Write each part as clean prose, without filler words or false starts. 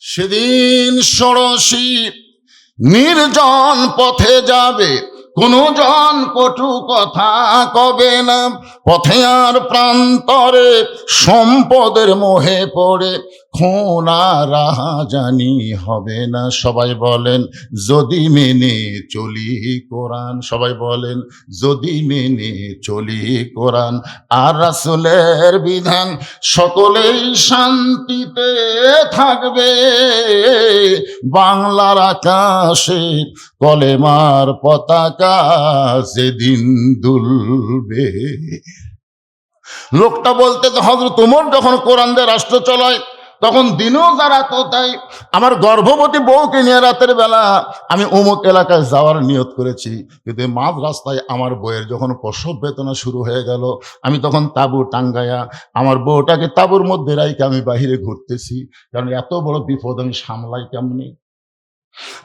সেদিন ষোড়শী নির্জন পথে যাবে, কোনো জন কটু কথা কবে না। পথে আর প্রান্তরে সম্পদের মোহে পড়ে খুন আর রাহাজানি হবে না। সবাই বলেন যদি মেনে চলি কোরআন। সবাই বলেন যদি মেনে চলি কোরআন আর রাসূলের বিধান, সকলেই শান্তিতে থাকবে। বাংলার আকাশে কলেমার পতাকা যেদিন দুলবে। লোকটা বলতে তো হযরত ওমর যখন কোরআন দিয়ে রাষ্ট্র চলায় তখন দিনও যারা তো তাই। আমার গর্ভবতী বউকে নিয়ে রাতের বেলা আমি অমুক এলাকায় যাওয়ার নিয়ত করেছি, কিন্তু মাঝ রাস্তায় আমার বউয়ের যখন প্রসব বেদনা শুরু হয়ে গেল, আমি তখন তাঁবু টাঙ্গায়া আমার বউটাকে তাঁবুর মধ্যে রাইকে আমি বাহিরে ঘুরতেছি, কারণ এত বড় বিপদ আমি সামলাই কেমনি।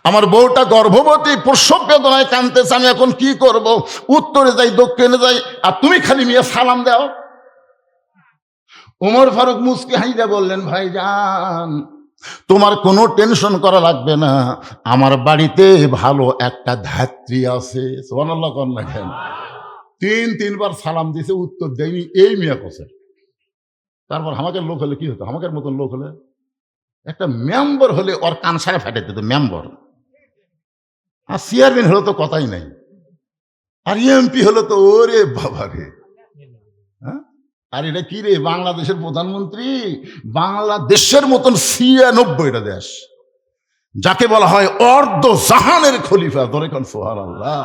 আমার বউটা গর্ভবতী, প্রসব বেদনায় কাঁদতেছে, আমি এখন কি করব? উত্তরে যাই দক্ষিণে যাই, আর তুমি খালি মিয়া সালাম দাও। ওমর ফারুক মুস্কি হাইদা বললেন, ভাইজান তোমার কোনো টেনশন করা লাগবে না, আমার বাড়িতে ভালো একটা ধাত্রী আছে। সুবহানাল্লাহ কোন না কেন? তিনবার সালাম দিয়েছে, উত্তর দেয়নি এই মিয়া কোসে। তারপর আমাকে লোক হলে কি হতো? আমাকে মতন লোক হলে একটা মেম্বার হলে ওর কান সারা ফেটে দিত মেম্বার। আর চেয়ারম্যান হলো তো কথাই নাই, আর এমপি হলো তো ওরে বাবা রে। হ্যাঁ, আর এটা কি রে? বাংলাদেশের প্রধানমন্ত্রী, বাংলাদেশের মতন ৯৬টা দেশ, যাকে বলা হয় অর্ধ জাহানের খলিফা। ধরে কোন সুবহানাল্লাহ।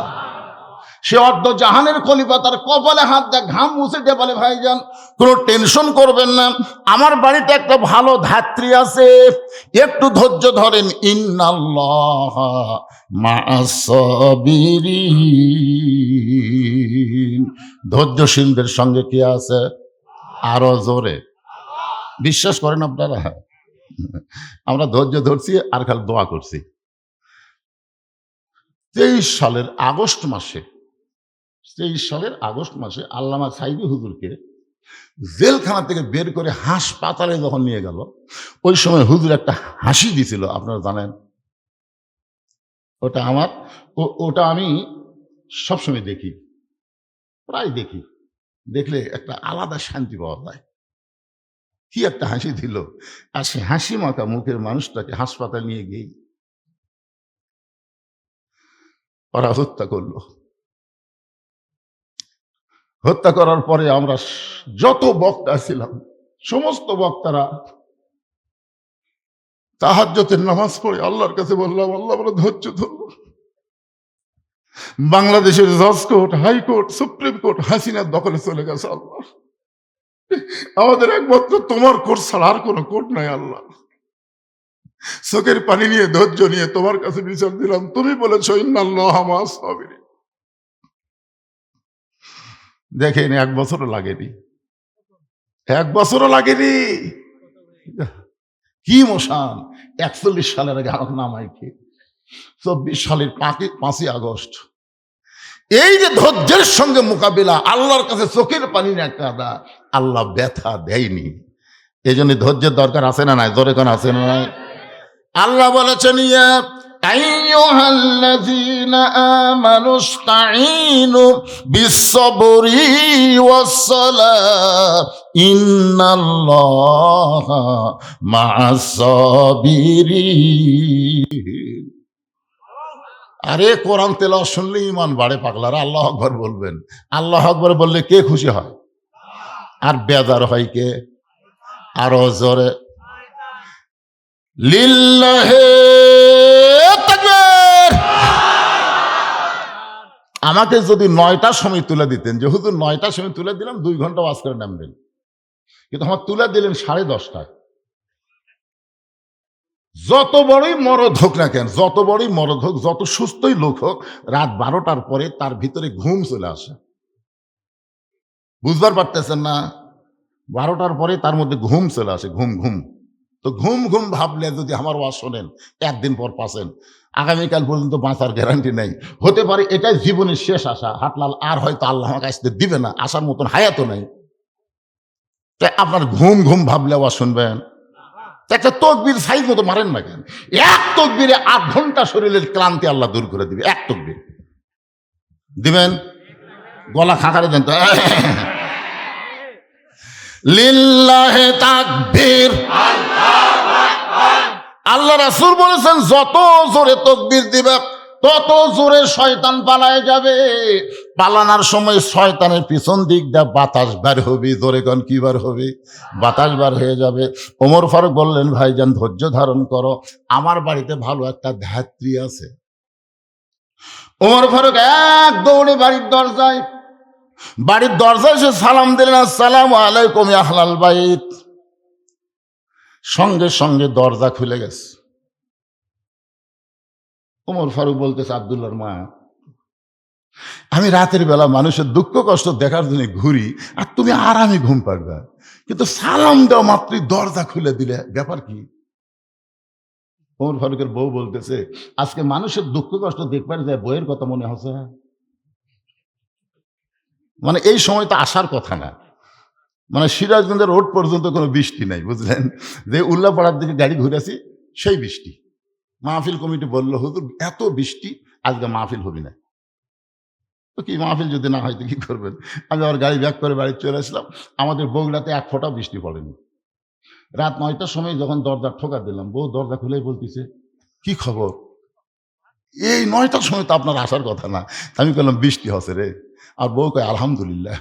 সে অর্ধ জাহানের খলিফা তার কপালে হাত দেয়, ঘাম মুছে দিয়ে বলে, ভাইজান কোনো টেনশন করবেন না, আমার বাড়িতে একটা ভালো ধাত্রী আছে, একটু ধৈর্য ধরেন। ইন্নাল্লাহ মা'আস সাবিরিন। ধৈর্যশীলদের সঙ্গে কি আছে? আরো জোরে বিশ্বাস করেন আপনারা? আমরা ধৈর্য ধরছি আর খালি দোয়া করছি। 23 সালের আগস্ট মাসে আল্লামা সাইদি হুজুরকে জেলখানা থেকে বের করে হাসপাতালে যখন নিয়ে গেল, ওই সময় হুজুর একটা হাসি দিছিল, আপনারা জানেন। ওটা আমি সবসময় দেখি, প্রায় দেখি, দেখলে একটা আলাদা শান্তি পাওয়া যায়। কি একটা হাসি দিল, আর সে হাসি মাখা মুখের মানুষটাকে হাসপাতালে নিয়ে গিয়ে ওরা হত্যা করলো। হত্যা করার পরে আমরা যত বক্তা ছিলাম, সমস্ত বক্তারা তাহাজ্জুদের নামাজ পড়ে আল্লাহর কাছে বললাম, আল্লাহ বলে ধৈর্য ধরো। বাংলাদেশের জজ কোর্ট, হাইকোর্ট, সুপ্রিম কোর্ট হাসিনার দখলে চলে গেছে। আল্লাহ, আমাদের একমাত্র তোমার কোর্ট ছাড়া আর কোনো কোর্ট নাই। আল্লাহ, চোখের পানি নিয়ে ধৈর্য নিয়ে তোমার কাছে বিচার দিলাম। তুমি বলেছো ইন্নাল্লাহা মা'আস সাবিরিন। দেখেন 1 বছরও লাগেনি, 1 বছরও লাগেনি। কি মশান! 41 সালের আগে আমার নামাইকে 24 সালের 5ই আগস্ট। এই যে ধৈর্যের সঙ্গে মোকাবিলা, আল্লাহর কাছে চোখের পানি না কাঁদা, আল্লাহ ব্যথা দেয়নি। এই জন্য ধৈর্যের দরকার আছে না নাই? জোরে কোন আছে না নাই? আল্লাহ বলেছেন, ইয়া আইয়ুহাল্লাযীনা আমানুস্তাঈনু বিস-সাবরি ওয়াস-সালাহ ইন্নাল্লাহা মা'আস সাবিরিন। আরে কোরআন তেলাওয়াত শুনলে ঈমান বাড়ে পাগলারা। আল্লাহু আকবার বলবেন। আল্লাহু আকবার বললে কে খুশি হয় আর বেজার হয় কে? আরো জোরে লিল্লাহি তাকবীর। আমাকে যদি 9টার সময় তুলে দিতেন, যে হুজুর 9টার সময় তুলে দিলাম, 2 ঘন্টা ওয়াজ করে নামবেন, কিন্তু আমার তুলে দিলেন 10:30টায়। যত বড়ই মরদ হোক না কেন, যত বড়ই মরদ হোক, যত সুস্থই লোক হোক, রাত 12টার পরে তার ভিতরে ঘুম চলে আসে। বুঝবার পারতেছেন না? 12টার পরে তার মধ্যে ঘুম চলে আসে, ঘুম। তো ঘুম ভাবলে যদি আমার ওয়াজ শোনেন, 1 দিন পর পাচ্ছেন, আগামীকাল পর্যন্ত বাঁচার গ্যারান্টি নেই। হতে পারে এটাই জীবনের শেষ আশা, হাটলাল আর হয়তো আল্লাহ আমাকে আসতে দিবে না, আসার মতন হায়াতও নেই। তাই আপনার ঘুম ভাবলে ওয়াজ শুনবেন? একটা তকবীর সাইজ মতো মারেন না কেন? এক তকবীরে 8 ঘন্টা শরীরের ক্লান্তি আল্লাহ দূর করে দিবে। এক তকবীর দিবেন, গলা খাঁকারে দেন তো। লিল্লাহে তাকবীর। আল্লাহ রাসূল বলেছেন যত জোরে তাকবীর দিবে তত জোরে শয়তান পালায় যাবে। পালানোর সময় শয়তানের পিছন দিক দিয়ে বাতাস বের হবে। জোরে কোন কি বার হবে? বাতাস বার হয়ে যাবে। ওমর ফারুক বললেন, ভাইজান ধৈর্য ধারণ করো, আমার বাড়িতে ভালো একটা ধাত্রী আছে। ওমর ফারুক এক দৌড়ে বাড়ির দরজায় এসে সালাম দিলেন, আসসালামু আলাইকুম ইয়া আহলাল বাইত। সঙ্গে সঙ্গে দরজা খুলে গেছে। ওমর ফারুক বলতেছে, আব্দুল্লাহর মা, আমি রাতের বেলা মানুষের দুঃখ কষ্ট দেখার জন্য ঘুরি, আর তুমি আরামে ঘুম পাড়বা, কিন্তু সালাম দেওয়া মাত্রই দরজা খুলে দিলে, ব্যাপার কি? ওমর ফারুকের বউ বলতেছে, আজকে মানুষের দুঃখ কষ্ট দেখবার যায় বইয়ের কথা মনে হচ্ছে। মানে এই সময় তো আসার কথা না। মানে সিরাজগঞ্জ রোড পর্যন্ত কোনো বৃষ্টি নাই, বুঝলেন? যে উল্লাপাড়ার দিকে গাড়ি ঘুরেছি সেই বৃষ্টি। মাহফিল কমিটি বললো, হুজুর এত বৃষ্টি, আজকে মাহফিল হবি না। তো কি মাহফিল যদি না হয় তো কি করবেন? আমি আবার গাড়ি ব্যাক করে বাড়ি চলে আসলাম। আমাদের বগুড়াতে 1 ফোঁটা বৃষ্টি পড়েনি। রাত 9টার সময় যখন দরজা ঠোকা দিলাম, বউ দরজা খুলেই বলতেছে, কি খবর? এই 9টার সময় তো আপনার আসার কথা না। আমি বললাম, বৃষ্টি হচ্ছে রে। আর বউ কয়, আলহামদুলিল্লাহ।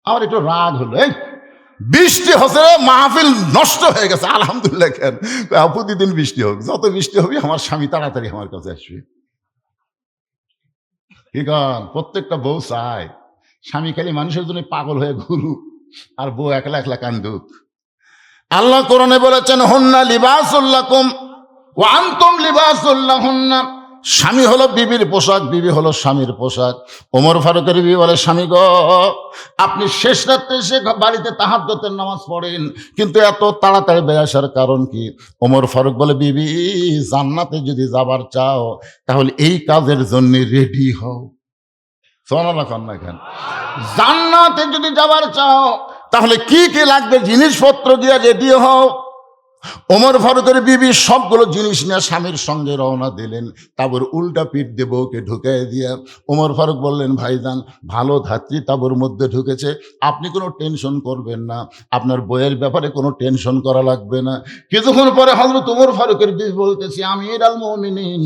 আমার একটু রাগ হলো, এই বৃষ্টি হচ্ছে রে, মাহফিল নষ্ট হয়ে গেছে, আলহামদুলিল্লাহ কেন? প্রতিদিন বৃষ্টি হোক, যত বৃষ্টি হবে আমার স্বামী তাড়াতাড়ি আমার কাছে আসবে। কি কন? প্রত্যেকটা বউ চায় স্বামী খালি মানুষের জন্য পাগল হয়ে ঘুরুক, আর বউ একলা একলা কান্দুক। আল্লাহ কোরআনে বলেছেন, হুন্না লিবাসুল লাকুম ওয়া আনতুম লিবাসুল লাহুন্না। স্বামী হলো বিবির পোশাক, বিবি হলো স্বামীর পোশাক। ওমর ফারুকের বিবি বলে, স্বামী গো, আপনি শেষ রাত্রে এসে বাড়িতে তাহাজ্জুদের নামাজ পড়েন, কিন্তু এত তাড়াতাড়ি বের আসার কারণ কি? ওমর ফারুক বলে, বিবি, জান্নাতে যদি যাবার চাও তাহলে এই কাজের জন্য রেডি হও। সুবহানাল্লাহ না কেন? জান্নাতে যদি যাবার চাও তাহলে কি কি লাগবে জিনিসপত্র দিয়ে রেডি হও। ওমর ফারুকের বিবি সবগুলো জিনিস নিয়ে স্বামীর সঙ্গে রওনা দিলেন। তারপর উল্টা পিঠ দিয়ে বউকে ঢুকাই দিয়ে ওমর ফারুক বললেন, ভাইজান, ভালো ধাত্রী তাবুর মধ্যে ঢুকেছে, আপনি কোনো টেনশন করবেন না, আপনার বইয়ের ব্যাপারে কোনো টেনশন করা লাগবে না। কিছুক্ষণ পরে হযরত ওমর ফারুকের বিবি বলতেছি, আমির আল মুমিনিন,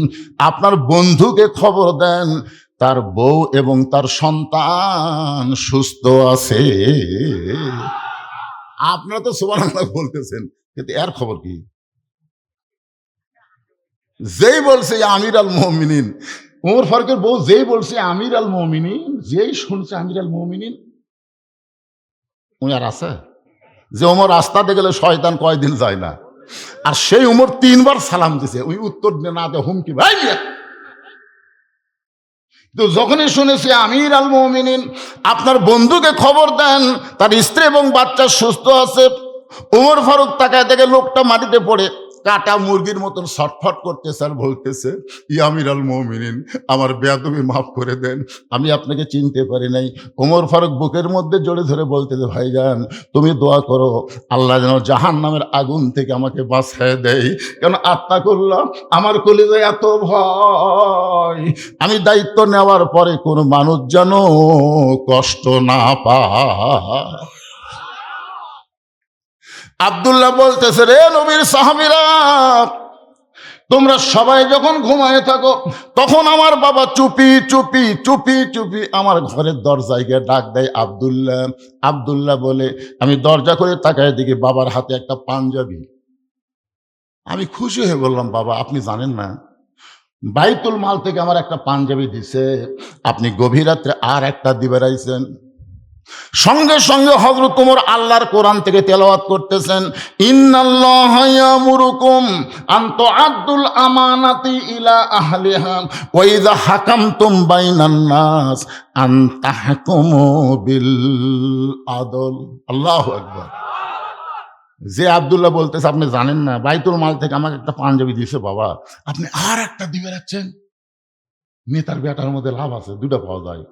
আপনার বন্ধুকে খবর দেন তার বউ এবং তার সন্তান সুস্থ আছে। আপনারা তো সুবহানাল্লাহ বলতেছেন, কিন্তু এর খবর কি? যেই বলছে আমির আল মুমিনিন, ওমর ফারুকের বউ যেই বলছে আমির আল মুমিনিন, যেই শুনছে আমির আল মুমিনিন, উনি আর আছে? যে ওমর রাস্তাতে গেলে শয়তান কয়দিন যায় না, আর সেই ওমর 3 বার সালাম দিছে, ওই উত্তর না দেয় হুমকি, ভাই। তো যখনই শুনেছে আমির আল মুমিনিন, আপনার বন্ধুকে খবর দেন তার স্ত্রী এবং বাচ্চা সুস্থ আছে, ওমর ফারুক তাকায় দেখে লোকটা মাটিতে পড়ে কাটা মুরগির মতন ছটফট করতেছে আর বলতেছে, ইয়া আমির আল মুমিনিন, আমার বেয়াদবি মাফ করে দেন, আমি আপনাকে চিনতে পারি নাই। ওমর ফারুক বুকের মধ্যে জড়ে ধরে বলতেছে, ভাইজান, তুমি দোয়া করো আল্লাহ যেন জাহান্নামের আগুন থেকে আমাকে বাঁচায় দেয়, কেন আত্মা করলাম আমার কলিজায় এত ভয়, আমি দায়িত্ব নেওয়ার পরে কোনো মানুষ যেন কষ্ট না পায়। আব্দুল্লাহ বলতেছে, রে নবীর সাহাবীরা, তোমরা সবাই যখন ঘুমায় থাকো তখন আমার বাবা চুপি চুপি চুপি চুপি আমার ঘরের দরজায় গিয়ে ডাক দেয়, আব্দুল্লাহ। আব্দুল্লাহ বলে আমি দরজা করে তাকায় দেখি বাবার হাতে একটা পাঞ্জাবি। আমি খুশি হয়ে বললাম, বাবা, আপনি জানেন না, বাইতুল মাল থেকে আমার একটা পাঞ্জাবি দিছে, আপনি গভীর রাত্রে আর একটা দিবে রাইছেন। সঙ্গে সঙ্গে হযরত ওমর আল্লাহর কোরআন থেকে তেলাওয়াত করতেছেন, ইন্নাল্লাহা ইয়ামুরুকুম আন তুআদ্দুল আমানাতি ইলা আহলিহা ওয়া ইযা হাকামতুম বাইনান নাস আন তাহকুমু বিল আদল। আল্লাহু আকবার। যে আব্দুল্লাহ বলতেছে, আপনি জানেন না, বাইতুল মাল থেকে আমাকে একটা পাঞ্জাবি দিয়েছে বাবা, আপনি আর একটা দিবে রাখছেন। নেতার বেটার মধ্যে লাভ আছে, দুটো পাওয়া যায়।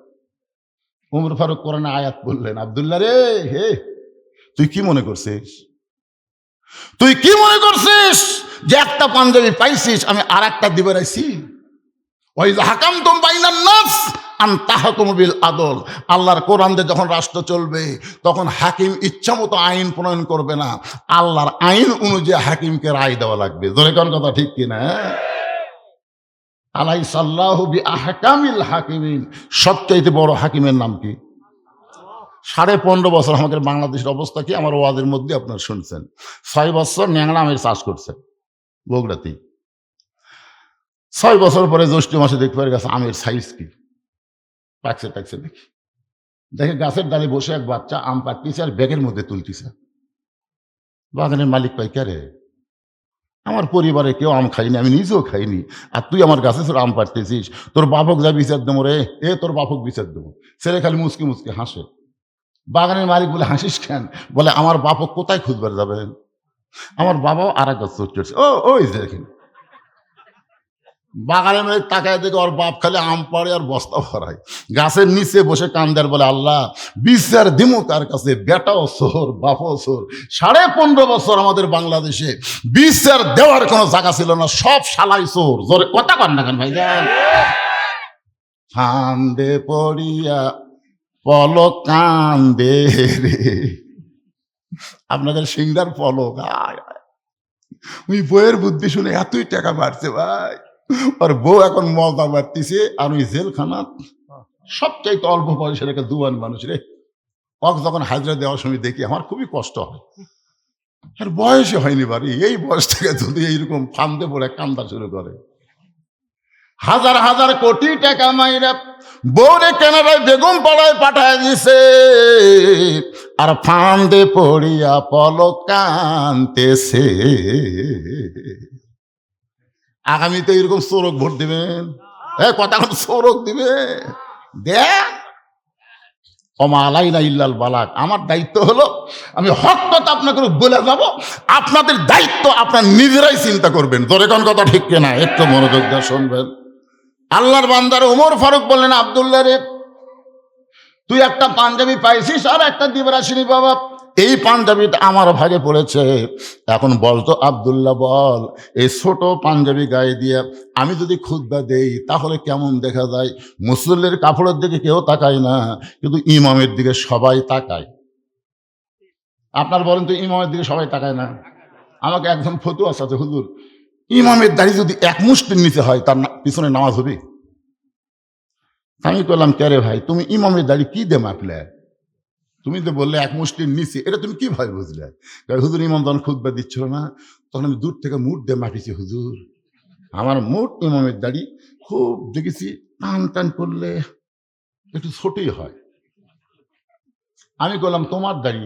ওমর ফারুক কোরআনে আয়াত বললেন, আব্দুল্লাহ রে, হে, তুই কি মনে করছিস তুই কি মনে করছিস যে একটা পাঞ্জাবি পাইছিস আমি আর একটা দিবে রাইছি? ওই হাকাম তুম বাইনান নাস আন তাহকুমু বিল আদল। আল্লাহর কোরআন দিয়ে যখন রাষ্ট্র চলবে তখন হাকিম ইচ্ছা মতো আইন প্রণয়ন করবে না, আল্লাহর আইন অনুযায়ী হাকিমকে রায় দেওয়া লাগবে। জোরে কোন কথা ঠিক কিনা? আলাইসাল্লাহু বিআহকামিল হাকিমিন। সবচাইতে বড় হাকিমের নাম কি? 15.5 বছর আমাদের বাংলাদেশের অবস্থা কি আমার ওয়াজের মধ্যে আপনারা শুনছেন। 6 বছর ন্যাংরা আমের চাষ করছে বগুড়াতেই। 6 বছর পরে জ্যৈষ্ঠ মাসে দেখতে গেছে আমের সাইজ কি, পাকছে টাকছে দেখি, দেখে গাছের ডালে বসে এক বাচ্চা আম পাকতেছে আর ব্যাগের মধ্যে তুলতেছে। বাগানের মালিক পাই কে রে? আমার পরিবারে কেউ আম খাইনি, আমি নিজেও খাইনি, আর তুই আমার গাছে তোর আম পাড়তেছিস, তোর বাপক যা বিচার দেবো রে, তোর বাপক বিচার দেবো। ছেলে খালি মুচকি মুচকি হাসে। বাগানের মালিক বলে হাসিস কেন? বলে আমার বাপক কোথায় খুঁজবার যাবেন? আমার বাবাও আর এক গাছ চড়ছে। ওই দেখেন বাগানের মালিক তাকায় দেখে ওর বাপ খালি আম পাড়ে আর বস্তা ভরায়, গাছের নিচে বসে কান্দার বলে আল্লাহ বিচার দিমু কার কাছে? বেটাও সোর বাপও সোর। 15.5 বছর আমাদের বাংলাদেশে বিচার দেওয়ার কোনো জায়গা ছিল না, সব শালাই চোর। জোরে কথা কন না কেন ভাই? ফান্দে পড়িয়া পলক কান্দে রে, আপনাদের সিংড়ার পলক। ওই বইয়ের বুদ্ধি শুনে এতই টাকা বাড়ছে ভাই, আর বউ এখন মজা বাড়তিছে, আর ওই জেলখানা সবচাইতে অল্প বয়সের একটা দুয়ান মানুষ রে, যখন হাজরা দেওয়ার সময় দেখি আমার খুবই কষ্ট হয়। আর বয়সে হয়নি বাড়ি, এই বয়স থেকে যদি এইরকম ফান্দে পড়ে কান্দা শুরু করে। হাজার হাজার কোটি টাকা মাইরা বউরে কেনারায় বেগম পাড়ায় পাঠায় দিছে, আর ফান্দে পড়িয়া পলক কানতেছে। আগামীতে এরকম চোরক ভোট দিবেন, কথা চোরক দিবে। দেখ অমালাই না ইল্লাল বালাক। আমার দায়িত্ব হলো আমি হক কথা আপনাকে বলে যাব, আপনাদের দায়িত্ব আপনার নিজেরাই চিন্তা করবেন। ধরে কোন কথা ঠিক কিনা একটু মনোযোগ দিয়ে শুনবেন। আল্লাহর বান্দার ওমর ফারুক বললেন, আব্দুল্লাহ রে তুই একটা পাঞ্জাবি পাইছিস আর একটা দিবার আসিনি বাবা, এই পাঞ্জাবিটা আমার ভাগে পড়েছে। এখন বলতো আব্দুল্লাহ বল, এই ছোট পাঞ্জাবি গায়ে দিয়ে আমি যদি খুতবা দেই তাহলে কেমন দেখা যায়? মুসল্লির কাপড়ের দিকে কেউ তাকায় না, কিন্তু ইমামের দিকে সবাই তাকায়। আপনার বলেন তো ইমামের দিকে সবাই তাকায় না? আমাকে একজন ফতুয়া আছে, হুজুর ইমামের দাড়ি যদি এক মুষ্টির নিচে হয় তার পিছনে নামাজ হবে? আমি বললাম কে রে ভাই, তুমি ইমামের দাড়ি কি দে মাপলে? তুমি তো বললে এক মুষ্টির নিচে, এটা তুমি কিভাবে বুঝলে? হুজুর ইমাম যখন খুতবা দিচ্ছিল না তখন আমি দূর থেকে মুঠ দিয়ে মাপিছি হুজুর, আমার মুঠ ইমামের দাড়ি খুব দেখেছি টান টান করলে একটু ছোটই হয়। আমি বললাম তোমার দাড়ি?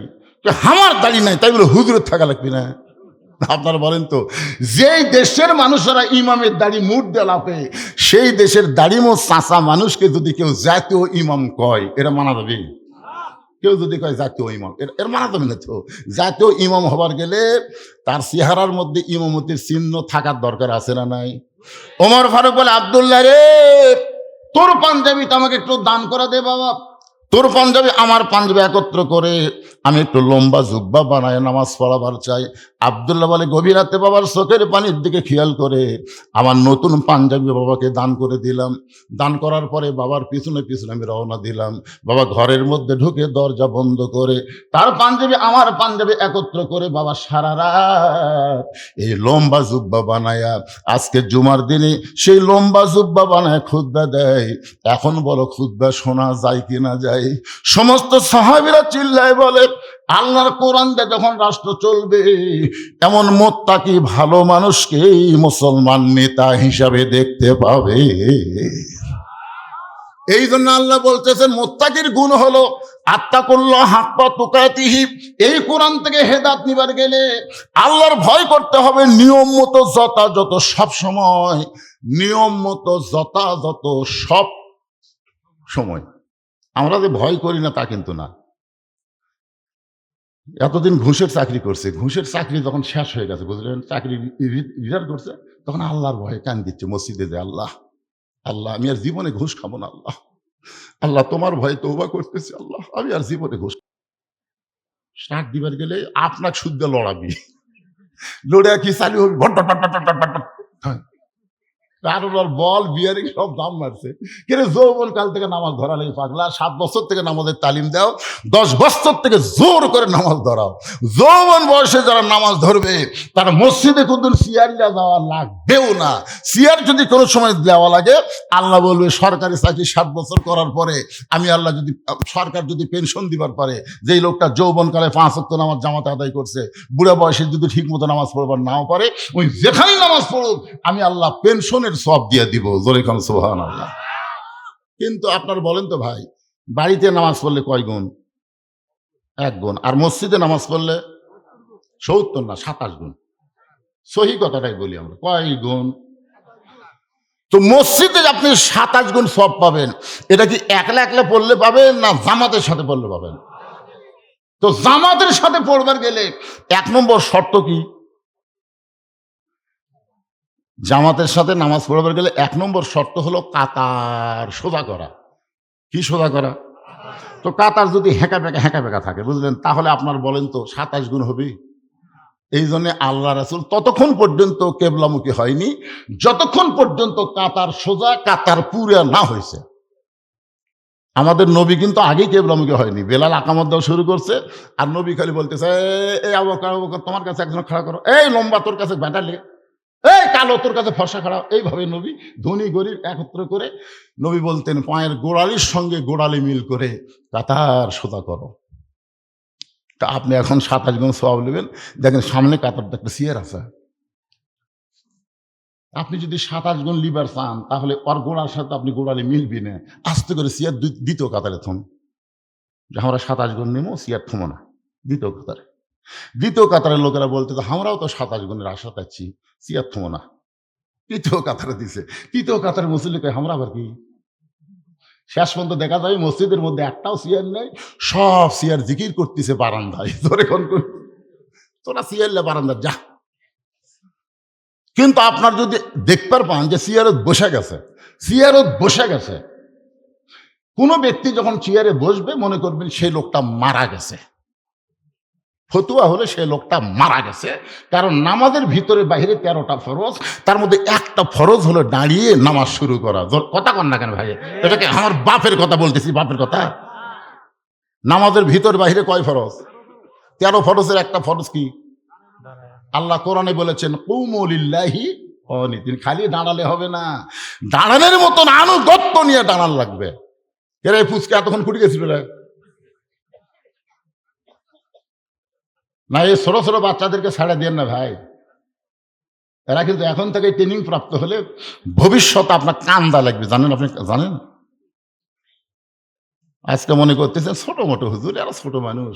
আমার দাড়ি নাই, তাই বলে হুজুরের থাকা লাগবে না? আপনারা বলেন তো, যেই দেশের মানুষেরা ইমামের দাড়ি মুঠ দিয়ে লাপে, সেই দেশের দাড়িমো চাচা মানুষকে যদি কেউ জাতীয় ইমাম কয়, এটা মানা যাবে? কেউ যদি কয় জাতীয় ইমাম, এর মানা যাবে না তো। জাতীয় ইমাম হবার গেলে তার চেহারার মধ্যে ইমামতির চিহ্ন থাকার দরকার আছে না নাই? ওমর ফারুক বলে, আব্দুল্লাহ রে তোর পাঞ্জাবিটা আমাকে একটু দান করে দে বাবা। তোর পাঞ্জাবি আমার পাঞ্জাবি একত্র করে আমি একটু লম্বা জুব্বা বানায় নামাজ পড়াবার চাই। আব্দুল্লাহ বলে, গভীর রাতে বাবার চোখের পানির দিকে খেয়াল করে আমার নতুন পাঞ্জাবি বাবাকে দান করে দিলাম। দান করার পরে বাবার পিছনে পিছনে আমি রওনা দিলাম। বাবা ঘরের মধ্যে ঢুকে দরজা বন্ধ করে তার পাঞ্জাবি আমার পাঞ্জাবি একত্র করে বাবা সারা রাত এই লম্বা জুব্বা বানায়া আজকে জুমার দিনে সেই লম্বা জুব্বা বানায় খুতবা দেয়। এখন বলো খুতবা শোনা যায় কি না যায়? সমস্ত সাহাবীরা চিল্লায় বলে, আল্লাহর কোরআন দিয়ে যখন রাষ্ট্র চলবে এমন মুত্তাকি ভালো মানুষকেই মুসলমান নেতা হিসাবে দেখতে পাবে। এই জন্য আল্লাহ বলতেছেন মুত্তাকির গুণ হলো আত্তাকুল্লাহ হাক্কা তুকাতিহি। এই কোরআন থেকে হেদায়েত নিবার গেলে আল্লাহর ভয় করতে হবে নিয়ম মতো যথাযথ, সব সময় নিয়ম মতো যথাযথ সব সময়। আমরা যে ভয় করি না তা কিন্তু না। এতদিন ঘুষের চাকরি করছে, ঘুষের চাকরি যখন শেষ হয়ে গেছে, বুঝলেন, চাকরি রিটায়ার করছে, তখন আল্লাহর ভয়ে কান দিচ্ছে মসজিদে যে আল্লাহ আল্লাহ আমি আর জীবনে ঘুষ খাবো না, আল্লাহ আল্লাহ তোমার ভয়ে তওবা করতেছি, আল্লাহ আমি আর জীবনে ঘুষ। শাক দিবার গেলে আপনার শুদ্ধ লড়াবি, লড়ে কি চালু হবে, ভট ভট ভট ভট ভট ভট ভট। কারণ ওর বল বিয়ারিং সব দাম মারছে। কিন্তু যৌবন কাল থেকে নামাজ ধরা নেই পাগলা, 7 বছর থেকে নামাজের তালিম দাও, 10 বছর থেকে জোর করে নামাজ ধরাও। যৌবন বয়সে যারা নামাজ ধরবে তারা মসজিদে কোনদিন চেয়ার দেওয়া লাগবেও না। চেয়ার যদি কোনো সময় দেওয়া লাগে, আল্লাহ বলবে সরকারি চাকরি 7 বছর করার পরে আমি আল্লাহ যদি, সরকার যদি পেনশন দিবার পারে, যেই লোকটা যৌবনকালে 5 ওয়াক্ত নামাজ জামাতে আদায় করছে, বুড়া বয়সে যদি ঠিক মতো নামাজ পড়বার নাও পারে, ওই যেখানেই নামাজ পড়ুক আমি আল্লাহ পেনশনের সব দিয়ে দিব। জোরে কান সুবহানাল্লাহ। কিন্তু আপনার বলেন তো ভাই, বাড়িতে নামাজ পড়লে কয় গুণ? 1 গুণ। আর মসজিদে নামাজ পড়লে 70 না 27 গুণ। সহি কথাটাই বলি আমরা, কয় গুণ? তো মসজিদে আপনি 27 গুণ সব পাবেন, এটা কি একলা একলা পড়লে পাবেন না জামাতের সাথে পড়লে পাবেন? তো জামাতের সাথে পড়বার গেলে 1 নম্বর শর্ত কি? জামাতের সাথে নামাজ পড়বার গেলে 1 নম্বর শর্ত হলো কাতার সোজা করা। কি সোজা করা? তো কাতার যদি হ্যাঁকা বেঁকা থাকে, বুঝলেন, তাহলে আপনার বলেন তো 27 গুণ হবে? এই জন্য আল্লাহ রাসূল ততক্ষণ পর্যন্ত কেবলামুখী হয়নি যতক্ষণ পর্যন্ত কাতার সোজা, কাতার পুরা না হয়েছে। আমাদের নবী কিন্তু আগেই কেবলামুখী হয়নি, বেলাল আকামত দেওয়া শুরু করছে, আর নবী খালি বলতেছে, এই আবু বকর, আবু বকর, তোমার কাছে একজন খাড়া করো, এই লম্বা তোর কাছে ব্যাটালে, এই কালো তোর কাছে ফর্সা খাড়া। এইভাবে নবী ধনী গরিব একত্র করে নবী বলতেন, পায়ের গোড়ালির সঙ্গে গোড়ালি মিল করে কাতার সোজা করো। তা আপনি এখন 27 গুণ সওয়াব নেবেন, দেখেন সামনে কাতারটা একটা চেয়ার আছে, আপনি যদি 27 গুণ লিবার চান তাহলে ওর গোড়ার সাথে আপনি গোড়ালি মিলবি না, আস্তে করে চেয়ার দ্বিতীয় কাতারে থম, যে আমরা 27 গুণ নেবো, চেয়ার থমো না, দ্বিতীয় কাতারে। দ্বিতীয় কাতারের লোকেরা বলতে, আমরাও তো 27 গুণের আশা পাচ্ছি, চেয়ার থমো না, তৃতীয় কাতারে দিছে। তৃতীয় কাতারের মুসল্লিকে আমরা আবার কি? শেষ পর্যন্ত দেখা যায় মসজিদের মধ্যে একটাও চেয়ার নেই, সব চেয়ার জিকির করতেছে বারান্দায়। তোরে কোন তোরা চেয়ারলে বারান্দা যা। কিন্তু আপনার যদি দেখবার পান যে চেয়ারত বসে গেছে, চেয়ারত বসে গেছে, কোনো ব্যক্তি যখন চেয়ারে বসবে মনে করবেন সেই লোকটা মারা গেছে। ফতুয়া হলে সেই লোকটা মারা গেছে, কারণ নামাজের ভিতরে বাইরে 13টা ফরজ, তার মধ্যে একটা ফরজ হলো দাঁড়িয়ে নামাজ শুরু করা। কথা কন না কেন ভাই? এটাকে আমার বাপের কথা বলতেছি, বাপের কথা। নামাজের ভিতর বাইরে কয় ফরজ? 13 ফরজের একটা ফরজ কি? আল্লাহ কোরআনে বলেছেন, কুমু লিল্লাহি কানিতিন। খালি দাঁড়ালে হবে না, দাঁড়ানোর মতন আনুগত্য নিয়ে দাঁড়ান লাগবে। এরা এই ফুচকা এতক্ষণ ফুটে গেছিল না, এই ছোট ছোট বাচ্চাদেরকে ছাড়া দেন না ভাই, এরা কিন্তু এখন থেকে ট্রেনিং প্রাপ্ত হলে ভবিষ্যতে আপনার কান্দা লাগবে, জানেন? আপনি জানেন, আজকে মনে করতেছেন ছোট মোটো হুজুর, এরা ছোট মানুষ,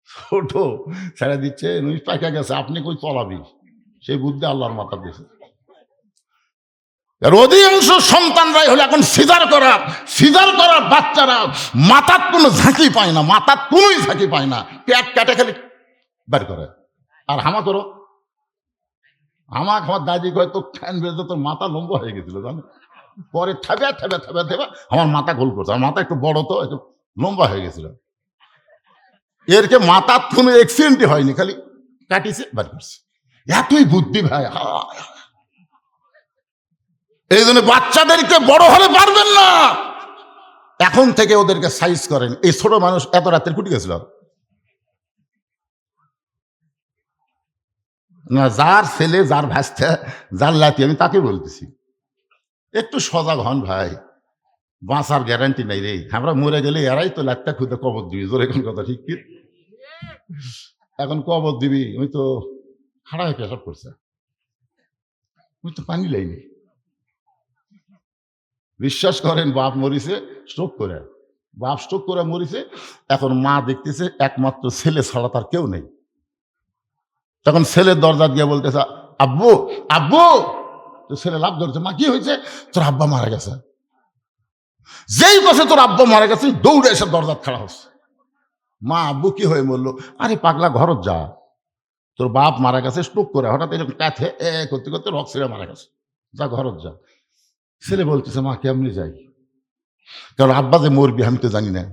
ছোট ছেড়ে দিচ্ছে, নুই পাকা গেছে, আপনি কই চলাবি, সেই বুদ্ধি আল্লাহর মাথা দিয়েছে। এর অধিকাংশ সন্তানরাই হলো এখন সিজার করা বাচ্চারা মাথার কোনো ঝাঁকি পায় না, মাথার কোনোই ঝাঁকি পায় না, পেট কাটে খালি বের করে। আর হামা করো, আমার দাদি কয় তো ফ্যান বেজে তোর মাথা লম্বা হয়ে গেছিল, জানো? পরে থেবে আমার মাথা গোল করছে, আমার মাথা একটু বড় তো, একটু লম্বা হয়ে গেছিল। এরকে মাথার কোনো অ্যাক্সিডেন্টই হয়নি, খালি কাটিছে বের করছে। এতই বুদ্ধি ভাই। এই জন্য বাচ্চাদেরকে বড় হলে পারবেন না, এখন থেকে ওদেরকে সাইজ করেন। এই ছোট মানুষ এত রাতের কুটি গেছিল না, যার ছেলে, যার ভাস্তা, যার লাতি, আমি তাকে বলতেছি একটু সজাগ হন ভাই, বাঁচার গ্যারান্টি নাই রে। আমরা মরে গেলে এরাই তো লাটটা খুঁজে কবর দিবি, জোরে কোন কথা ঠিক কি? এখন কবর দিবি, ওই তো খাড়া হয়ে পেশাব করছে, ওই তো পানি লাইনি। বিশ্বাস করেন, বাপ মরিছে স্ট্রোক করে মরিছে। এখন মা দেখতেছে একমাত্র ছেলে ছাড়া তার কেউ নেই। তখন ছেলের দরজা দিয়ে বলতেছে, আব্বু আব্বু। তো ছেলে লাভ ধরছে, মা কি হয়েছে? তোর আব্বা মারা গেছে। যেই বসে তোর আব্বা মারা গেছে, দৌড়ে এসে দরজা খাড়া হচ্ছে। মা, আব্বু কি হয়ে মরলো? আরে পাগলা, ঘরত যা, তোর বাপ মারা গেছে স্ট্রোক করে, হঠাৎ এরকম কাঁথে করতে করতে রক ছিঁড়ে মারা গেছে, যা ঘরত যা। ছেলে বলতেছে, মা কেমনি যাই? কারণ আব্বা যে মরবি আমি তো জানি না,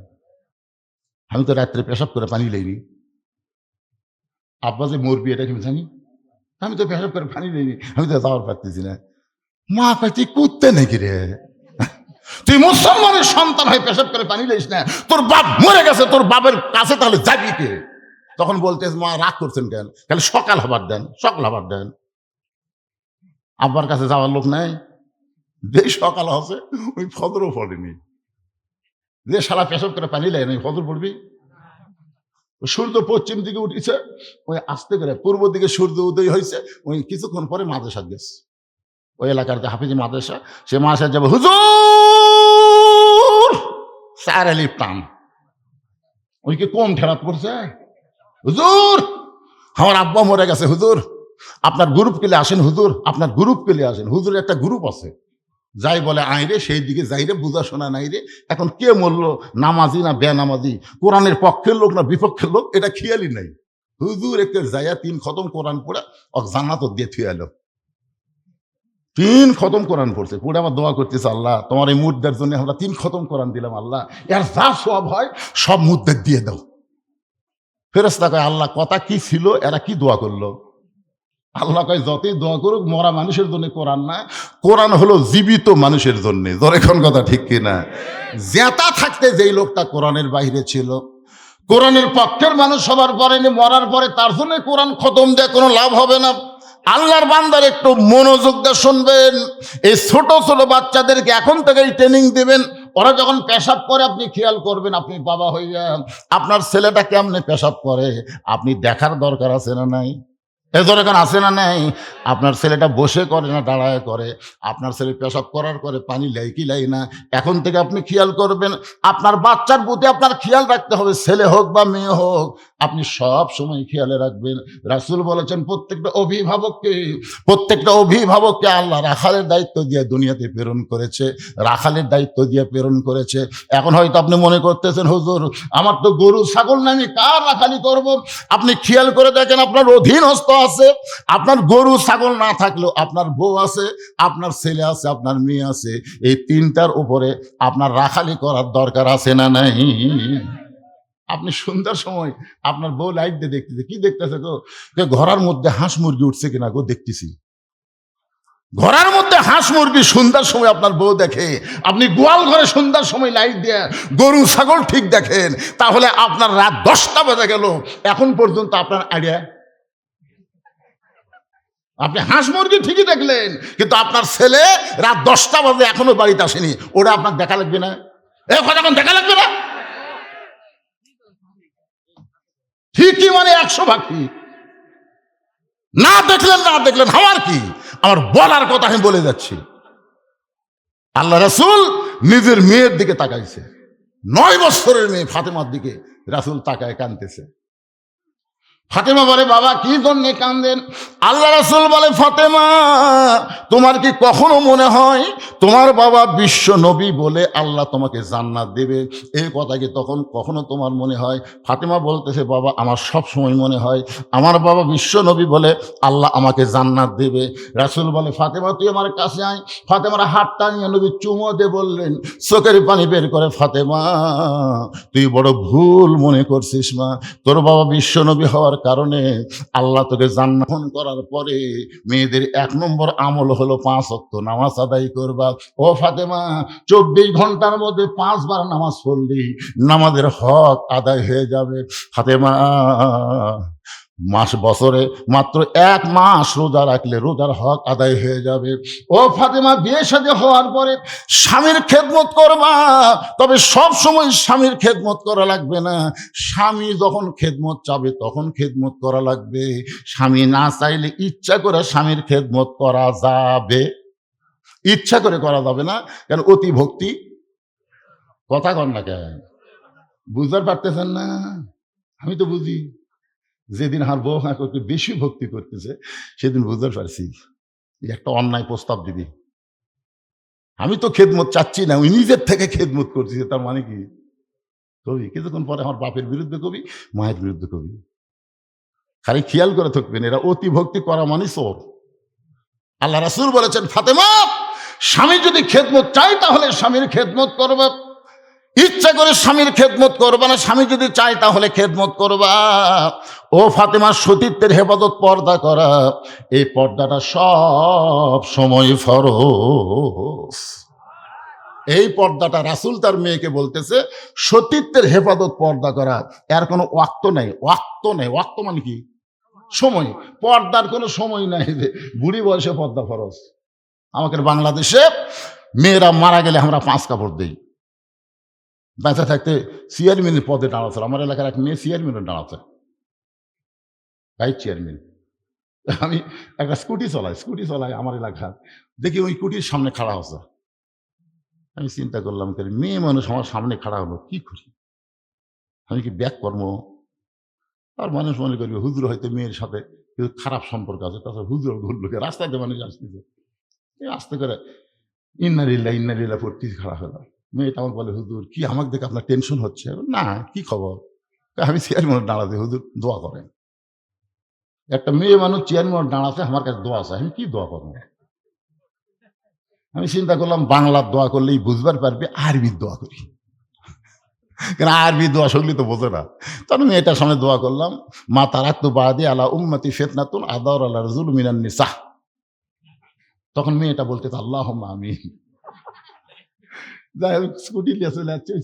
আমি তো রাত্রে পেশাব করে পানি লাইনি। আব্বা যে মরবি এটা কি জানি, আমি তো পেশাব করে পানি নেই, আমি তো যাওয়ার পারতেছি না। মা কয় তুই কুত্তে নাকি রে, তুই মুসলমানের সন্তান হয়ে পেশাব করে পানি লইস না, তোর বাপ মরে গেছে, তোর বাপের কাছে তাহলে যাবি কে? তখন বলতে মা রাগ করছেন কেন, তাহলে সকাল হবার দেন, সকাল হবার দেন। আব্বার কাছে যাওয়ার লোক নাই, যে সকাল আছে ওই ফজরও পড়েনি, যে সারা পেশাব করে পানি লাই নাই ফজর পড়বি। সূর্য পশ্চিম দিকে উঠেছে, ওই আস্তে করে পূর্ব দিকে সূর্য উদয় হয়েছে, ওই কিছুক্ষণ পরে মাদ্রাসা গেছে, ওই এলাকার যে হাফিজি মাদ্রাসা, সে মাদ্রাসা যাবে, হুজুর স্যার আলিফ টান, ওই কি কম ঠেরাত করছে, হুজুর আমার আব্বা মরে গেছে, হুজুর আপনার গ্রুপ পেলে আসেন, হুজুর আপনার গ্রুপ পেলে আসেন, হুজুরের একটা গ্রুপ আছে, যাই বলে আই রে সেই দিকে যাই রে, বুঝা শোনা নাই রে, এখন কে মরলো, নামাজি না বেনামাজি, কোরআনের পক্ষের লোক না বিপক্ষের লোক, এটা খেয়ালই নাই। হুজুর একটা যাইয়া 3 খতম কোরআন পড়া ওক জান্নাত দিয়ে থুয়ে এলো, 3 খতম কোরআন পড়ছে, পড়ে আমার দোয়া করতেছে, আল্লাহ তোমার এই মুদ্দার জন্য আমরা 3 খতম কোরআন দিলাম, আল্লাহ এর যা সওয়াব হয় সব মুদ্দার দিয়ে দাও। ফেরেশতা কয় আল্লাহ কথা কি ছিল, এরা কি দোয়া করলো? আল্লাহ কয় যতই দোয়া করুক মরা মানুষের জন্য কোরআন না, কোরআন হলো জীবিত মানুষের জন্য। ধরে কোন কথা ঠিক কিনা? জেতা থাকতে যেই লোকটা কোরআনের বাইরে ছিল, কোরআনের পক্ষের মানুষ হবার পরে মরার পরে তার জন্য কোরআন খতম দেয় কোনো লাভ হবে না। আল্লাহর বান্দার একটু মনোযোগ দিয়ে শুনবেন, এই ছোট ছোট বাচ্চাদেরকে এখন থেকেই ট্রেনিং দিবেন, ওরা যখন পেশাব করে আপনি খেয়াল করবেন, আপনি বাবা হইয়া আপনার ছেলেটা কেমনে পেশাব করে আপনি দেখার দরকার আছে না নাই? এজন্য এখন আছে না নাই? আপনার ছেলেটা বসে করে না দাঁড়ায় করে, আপনার ছেলে পেশাব করার করে পানি লাই কি লাই না, এখন থেকে আপনি খেয়াল করবেন। আপনার বাচ্চার প্রতি আপনার খেয়াল রাখতে হবে, ছেলে হোক বা মেয়ে হোক, আপনি সব সময় খেয়ালে রাখবেন। রাসূল বলেছেন প্রত্যেকটা অভিভাবককে আল্লাহ রাখালের দায়িত্ব দিয়ে দুনিয়াতে প্রেরণ করেছে, রাখালের দায়িত্ব দিয়ে প্রেরণ করেছে। এখন হয়তো আপনি মনে করতেছেন হুজুর আমার তো গরু ছাগল না, আমি কার রাখালি করব? আপনি খেয়াল করে দেখেন, আপনার অধীনস্থ আছে, আপনার গরু ছাগল না থাকলেও আপনার বউ আছে, আপনার ছেলে আছে, আপনার মেয়ে আছে, এই 3টার উপরে আপনার রাখালি করার দরকার আছে না নাই? আপনি সন্ধ্যার সময় আপনার বউ লাইট দিয়ে দেখতেছে, কি দেখতেছে গো? ঘরের মধ্যে হাঁস মুরগি উঠছে কিনা গো দেখতেছি। ঘরের মধ্যে হাঁস মুরগি সন্ধ্যার সময় আপনার বউ দেখে, আপনি গোয়াল ঘরে সন্ধ্যার সময় লাইট দিয়ে গরু ছাগল ঠিক দেখেন, তাহলে আপনার রাত 10টা বেজে গেল, এখন পর্যন্ত আপনার আইডিয়া, আপনি হাঁস মুরগি ঠিকই দেখলেন, কিন্তু আপনার ছেলে রাত 10টা বাজে এখনো বাড়িতে আসেনি, ওটা আপনার দেখা লাগবে না? এখন দেখা লাগবে না? ঠিকই মানে 100 ভাগ ঠিক। না দেখলেন আমার কি, আমার বলার কথা আমি বলে যাচ্ছি। আল্লাহ রাসূল নিজের মেয়ের দিকে তাকাইছে, 9 বছরের মেয়ে ফাতেমার দিকে রাসূল তাকায় কাঁদতেছে। ফাতেমা বলে বাবা কি জন্য কাঁদেন? আল্লাহ রাসূল বলে ফাতেমা তোমার কি কখনো মনে হয় তোমার বাবা বিশ্ব নবী বলে আল্লাহ তোমাকে জান্নাত দেবে? এই কথা কি তখন কখনো তোমার মনে হয়? ফাতেমা বলতেছে বাবা আমার সব সময় মনে হয় আমার বাবা বিশ্ব নবী বলে আল্লাহ আমাকে জান্নাত দেবে। রাসূল বলে ফাতেমা তুই আমার কাছে আয়। ফাতেমার হাতটা নিয়ে নবী চুমো দিয়ে বললেন, চোখের পানি বের করে, ফাতেমা তুই বড় ভুল মনে করছিস মা, তোর বাবা বিশ্ব নবী হওয়ার কারণে আল্লাহ তোকে জান্নাত করার পরে মেয়েদের 1 নম্বর আমল হলো 5 ওয়াক্ত নামাজ আদায় করবা। ও ফাতেমা 24 ঘন্টার মধ্যে 5 বার নামাজ পড়লি নামাজের হক আদায় হয়ে যাবে। ফাতেমা বছরে মাত্র 1 মাস রোজা রাখলে রোজার হক আদায় হয়ে যাবে। ও ফাতেমা বিয়ে শাদী হওয়ার পরে স্বামীর খেদমত করবা, তবে সব সময় স্বামীর খেদমত করা লাগবে না। স্বামী যখন খেদমত চাবে তখন খেদমত করা লাগবে, স্বামী না চাইলে ইচ্ছা করে স্বামীর খেদমত করা যাবে, ইচ্ছা করে করা যাবে না। কেন? অতি ভক্তি। কথা কন না কেন? বুঝতে পারতেছেন না? আমি তো বুঝি, যেদিন হার বউ হ্যাঁ করতে বেশি ভক্তি করতেছে সেদিন বুঝতে পারছি একটা অন্যায় প্রস্তাব দিবি। আমি তো খেদমত চাচ্ছি না, ওই নিজের থেকে খেদমত করছি, তার মানে কি কবি কিছুক্ষণ পরে আমার বাপের বিরুদ্ধে কবি, মায়ের বিরুদ্ধে কবি। খালি খেয়াল করে থাকবেন, এরা অতি ভক্তি করা মানে চোর। আল্লাহ রাসূল বলেছেন ফাতেমা স্বামী যদি খেদমত চাই তাহলে স্বামীর খেদমত করবে, ইচ্ছা করে স্বামীর খেদমত করবা না, স্বামী যদি চায় তাহলে খেদমত করবা। ও ফাতেমা, সতীত্বের হেফাজত, পর্দা করা, এই পর্দাটা সব সময় ফরজ। এই পর্দাটা রাসূল তার মেয়েকে বলতেছে, সতীত্বের হেফাজত, পর্দা করা, এর কোনো ওয়াক্ত নেই। ওয়াক্ত নেই, ওয়াক্ত মানে কি? সময়। পর্দার কোনো সময় নাই যে বুড়ি বয়সে পর্দা ফরজ। আমাদের বাংলাদেশে মেয়েরা মারা গেলে আমরা 5 কাপড় দিই। বেঁচে থাকতে চেয়ারম্যানের পদে দাঁড়াচ্ছে। আমার এলাকার এক মেয়ে চেয়ারম্যানের দাঁড়াচ্ছে, ভাইস চেয়ারম্যান। আমি একটা স্কুটি চলাই আমার এলাকার, দেখি ওই স্কুটির সামনে খাড়া হচ্ছে। আমি চিন্তা করলাম, মেয়ে মানুষ আমার সামনে খাড়া হলো, কি করি? আমি কি ব্যাক কর্ম? আর মানুষ মনে করবে হুজুর হয়তো মেয়ের সাথে কিন্তু খারাপ সম্পর্ক আছে, তাছাড়া হুজুর ঘুরলোকে রাস্তাতে মানুষ আসতেছে, আস্তে করে ইন্নারিল্লা পড়তে খারাপ হলো। মেয়েটা আমার বলে, হুজুর কি আমাকে দেখে আপনার টেনশন হচ্ছে? না, কি খবর? আমি চেয়ারম্যান দাঁড়াতে, হুজুর দোয়া করেন। একটা মেয়ে মানুষ চেয়ারম্যান দাঁড়াতে, আমার কাছে দোয়া আছে, আমি কি দোয়া করবো? আমি চিন্তা করলাম বাংলার দোয়া করলেই বুঝবার পারবে, আরবির দোয়া করি, কেন আরবি দোয়া শুনলে তো বোঝে না। তখন মেয়েটার সামনে দোয়া করলাম, মা তারাক্তু বাদি আলা উম্মতি ফিতনাতুন আদাউর আলা রাজুল মিনান নিসা। তখন মেয়েটা বলতে, আল্লাহুম্মা আমিন। যাই হোক, স্কুটি নিয়ে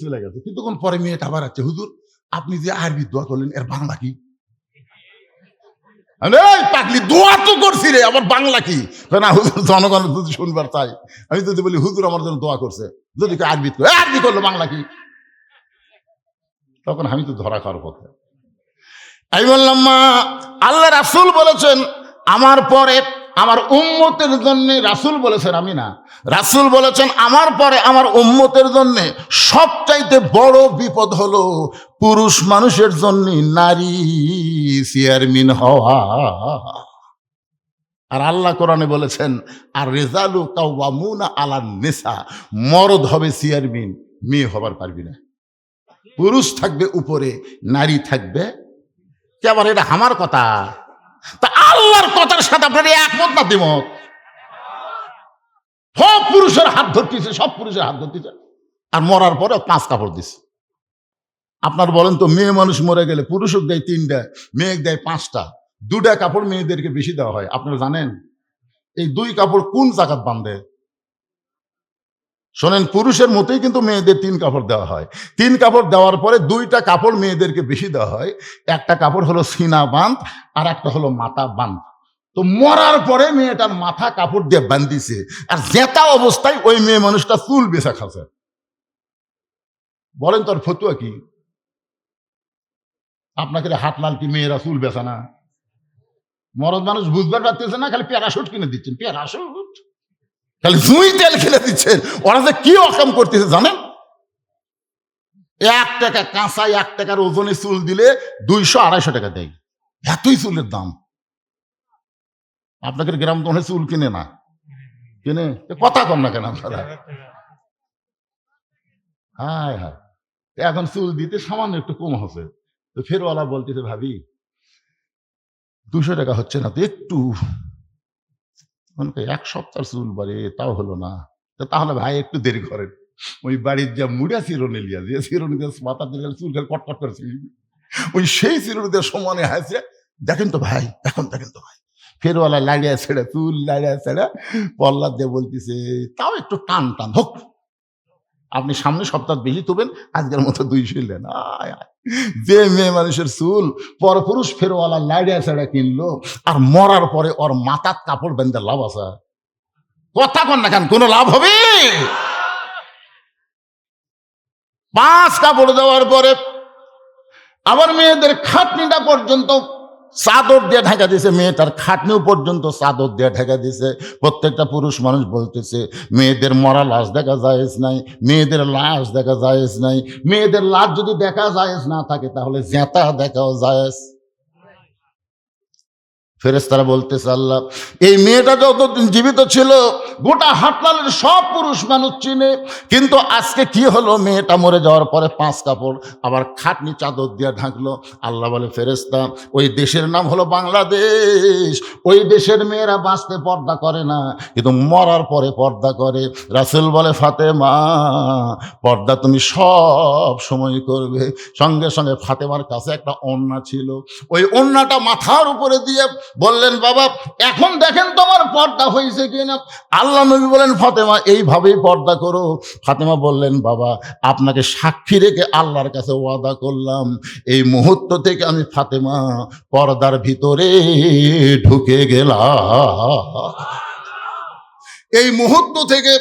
চলে গেছে। কিছুক্ষণ পরে মেয়েটা আবার আছে, হুজুর আপনি যে আরবি দোয়া করলেন এর বাংলা কি? পাগলি, দোয়া তো করছি রে, আবার বাংলা কি? না হুজুর, জনগণ যদি শুনবার চাই। আমি যদি বলি হুজুর আমার জন্য দোয়া করছে, যদি আরবি করলো, বাংলা কি? তখন আমি তো ধরা খাওয়ার পথে। আমি বললাম, মা আল্লাহ রাসূল বলেছেন আমার পরে আমার উম্মতের জন্য, রাসূল বলেছেন, আমি না, রাসূল বলেছেন আমার পরে আমার উম্মতের জন্য সবচাইতে বড় বিপদ হলো পুরুষ মানুষের জন্য নারী চেয়ারম্যান হওয়া। আর আল্লাহ কোরআনে বলেছেন, আর রিজালু কাওয়ামুনা আলান নিসা, মরদ হবে চেয়ারম্যান, মেয়ে হবার পারবি না। পুরুষ থাকবে উপরে, নারী থাকবে। কেবল এটা আমার কথা, তা আল্লাহর কথার সাথে আপনার একমত না দ্বিমত? সব পুরুষের হাত ধরতেছে, আর মরার পরে 5 কাপড় দিচ্ছে। আপনার বলেন তো, মেয়ে মানুষ মরে গেলে পুরুষক দেয় 3টা, মেয়ে দেয় 5টা, 2টা কাপড় মেয়েদেরকে বেশি দেওয়া হয়। আপনারা জানেন এই 2 কাপড় কোন জাকাত বান্ধে? শোনেন, পুরুষের মতোই কিন্তু মেয়েদের 3 কাপড় দেওয়া হয়। 3 কাপড় দেওয়ার পরে 2টা কাপড় মেয়েদেরকে বেশি দেওয়া হয়। একটা কাপড় হলো সিনা বাঁধ, আর একটা হলো মাথা বাঁধ। তো মরার পরে মেয়েটার মাথা কাপড় দিয়ে বান্ধিছে, আর জেতা অবস্থায় ওই মেয়ে মানুষটা চুল বেচা খাচ্ছে। বলেন তোর ফতুয়া কি? আপনাকে হাত লাল কি মেয়েরা চুল বেচা না? মরদ মানুষ বুঝবার পারতেছে না, খালি প্যারাশুট কিনে দিচ্ছেন, প্যারাশুট খালি জুঁই তেল কিনে দিচ্ছেন। ওরা যে কি অকাম করতেছে জানেন? 1 টাকা কাঁচা, 1 টাকার ওজনে চুল দিলে 200-250 টাকা দেয়, এতই চুলের দাম। আপনাদের গ্রাম তো চুল কিনে না, কিনে কথা কম না কেন আপনারা? হায় হায়, এখন চুল দিতে সামান্য একটু কম হচ্ছে। তো ফেরওয়ালা বলতেছে, ভাবি 200 টাকা হচ্ছে না তো একটু? 1 সপ্তাহ চুল বাড়ে, তাও হলো না। তাহলে ভাই একটু দেরি করেন, ওই বাড়ির যা মুড়া চিরুনি লিয়া, যে চিরুনি দিয়ে মাথা দিয়ে চুল কটকট করে ওই সেই চিরুনি দিয়ে সমানে হাসছে, দেখেন তো ভাই, এখন দেখেন তো ভাই। ফেরওয়ালা লাড়িয়া ছেড়ে, চুল লাড়িয়া ছেড়ে পল্লা দিয়ে বলতেছে, তাও একটু টান টান হোক, আপনি সামনে সপ্তাহ বেশি তুবেন, আজকের মতো 200 নেন। যে মেয়ে মানুষের চুল পরপুরুষ ফেরওয়ালা লাড়িয়া ছেড়ে কিনলো, আর মরার পরে ওর মাথার কাপড় বেঁধে লাভ আছে? কথা কন না কেন, কোন লাভ হবে? 5 কাপড় দেওয়ার পরে আবার মেয়েদের খাটনিটা পর্যন্ত চাদর দিয়ে ঢাকা দিয়েছে, মেয়েটার খাটনিও পর্যন্ত চাদর দিয়ে ঢাকা দিয়েছে। প্রত্যেকটা পুরুষ মানুষ বলতেছে, মেয়েদের মরা লাশ দেখা জায়েজ নাই, মেয়েদের লাশ দেখা জায়েজ নাই। মেয়েদের লাশ যদি দেখা জায়েজ না থাকে, তাহলে জেতা দেখাও জায়েজ। ফেরেশতারা বলতেছে, আল্লাহ, এই মেয়েটা যতদিন জীবিত ছিল গোটা হাটলালের সব পুরুষ মানুষ চিনে, কিন্তু আজকে কি হলো, মেয়েটা মরে যাওয়ার পরে 5 কাপড় আবার খাটনি চাদর দিয়ে ঢাকলো। আল্লাহ বলে, ফেরেশতা, ওই দেশের নাম হলো বাংলাদেশ, ওই দেশের মেয়েরা বাঁচতে পর্দা করে না, কিন্তু মরার পরে পর্দা করে। রাসূল বলে, ফাতেমা, পর্দা তুমি সব সময় করবে। সঙ্গে সঙ্গে ফাতেমার কাছে একটা ওড়না ছিল, ওই ওড়নাটা মাথার উপরে দিয়ে বললেন, বাবা এখন দেখেন তোমার পর্দা হয়েছে কিনা। আল্লাহ নবী বলেন, ফাতেমা এইভাবেই পর্দা করো। ফাতেমা বললেন, বাবা আপনাকে সাক্ষী রেখে আল্লাহর কাছে ওয়াদা করলাম, এই মুহূর্ত থেকে আমি ফাতেমা পর্দার ভিতরে ঢুকে গেলাম। এই মুহূর্ত থেকে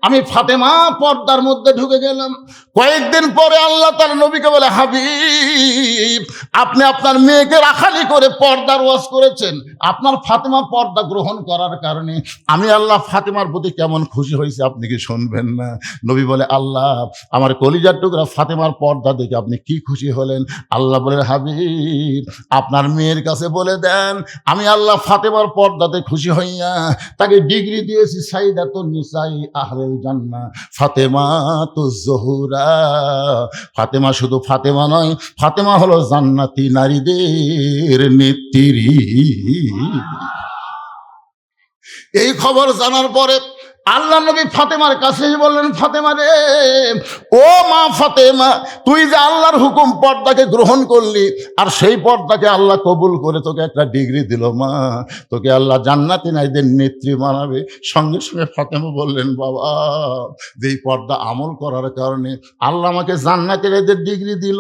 আমি ফাতেমা পর্দার মধ্যে ঢুকে গেলাম। কয়েকদিন পরে আল্লাহ তার নবীকে বলে, হাবিব, আপনি আপনার মেয়েকে রাখালি করে পর্দার ওয়াজ করেছেন, আপনার ফাতেমা পর্দা গ্রহণ করার কারণে আমি আল্লাহ ফাতেমার প্রতি কেমন খুশি হয়েছে আপনি কি শুনবেন না? নবী বলে, আল্লাহ, আমার কলিজার টুকরা ফাতেমার পর্দা দেখে আপনি কি খুশি হলেন? আল্লাহ বলেন, হাবিব, আপনার মেয়ের কাছে বলে দেন, আমি আল্লাহ ফাতেমার পর্দাতে খুশি হইয়া তাকে ডিগ্রি দিয়েছি সাইদাতুন নিসাই আহলে জান্নাহ, ফাতেমা তো জহুরা। ফাতেমা শুধু ফাতেমা নয়, ফাতেমা হলো জান্নাতি নারীদের নেত্রী। এই খবর জানার পরে আল্লাহ নবী ফাতেমার কাছে বললেন, ফাতেমা রে, ও মা ফাতেমা, তুই যে আল্লাহর হুকুম পর্দাকে গ্রহণ করলি, আর সেই পর্দাকে আল্লাহ কবুল করে তোকে একটা ডিগ্রি দিল, মা তোকে আল্লাহ জান্নাতি নারীদের নেত্রী বানাবে। সঙ্গে সঙ্গে ফাতেমা বললেন, বাবা, যেই পর্দা আমল করার কারণে আল্লাহ আমাকে জান্নাতি নারীদের ডিগ্রি দিল,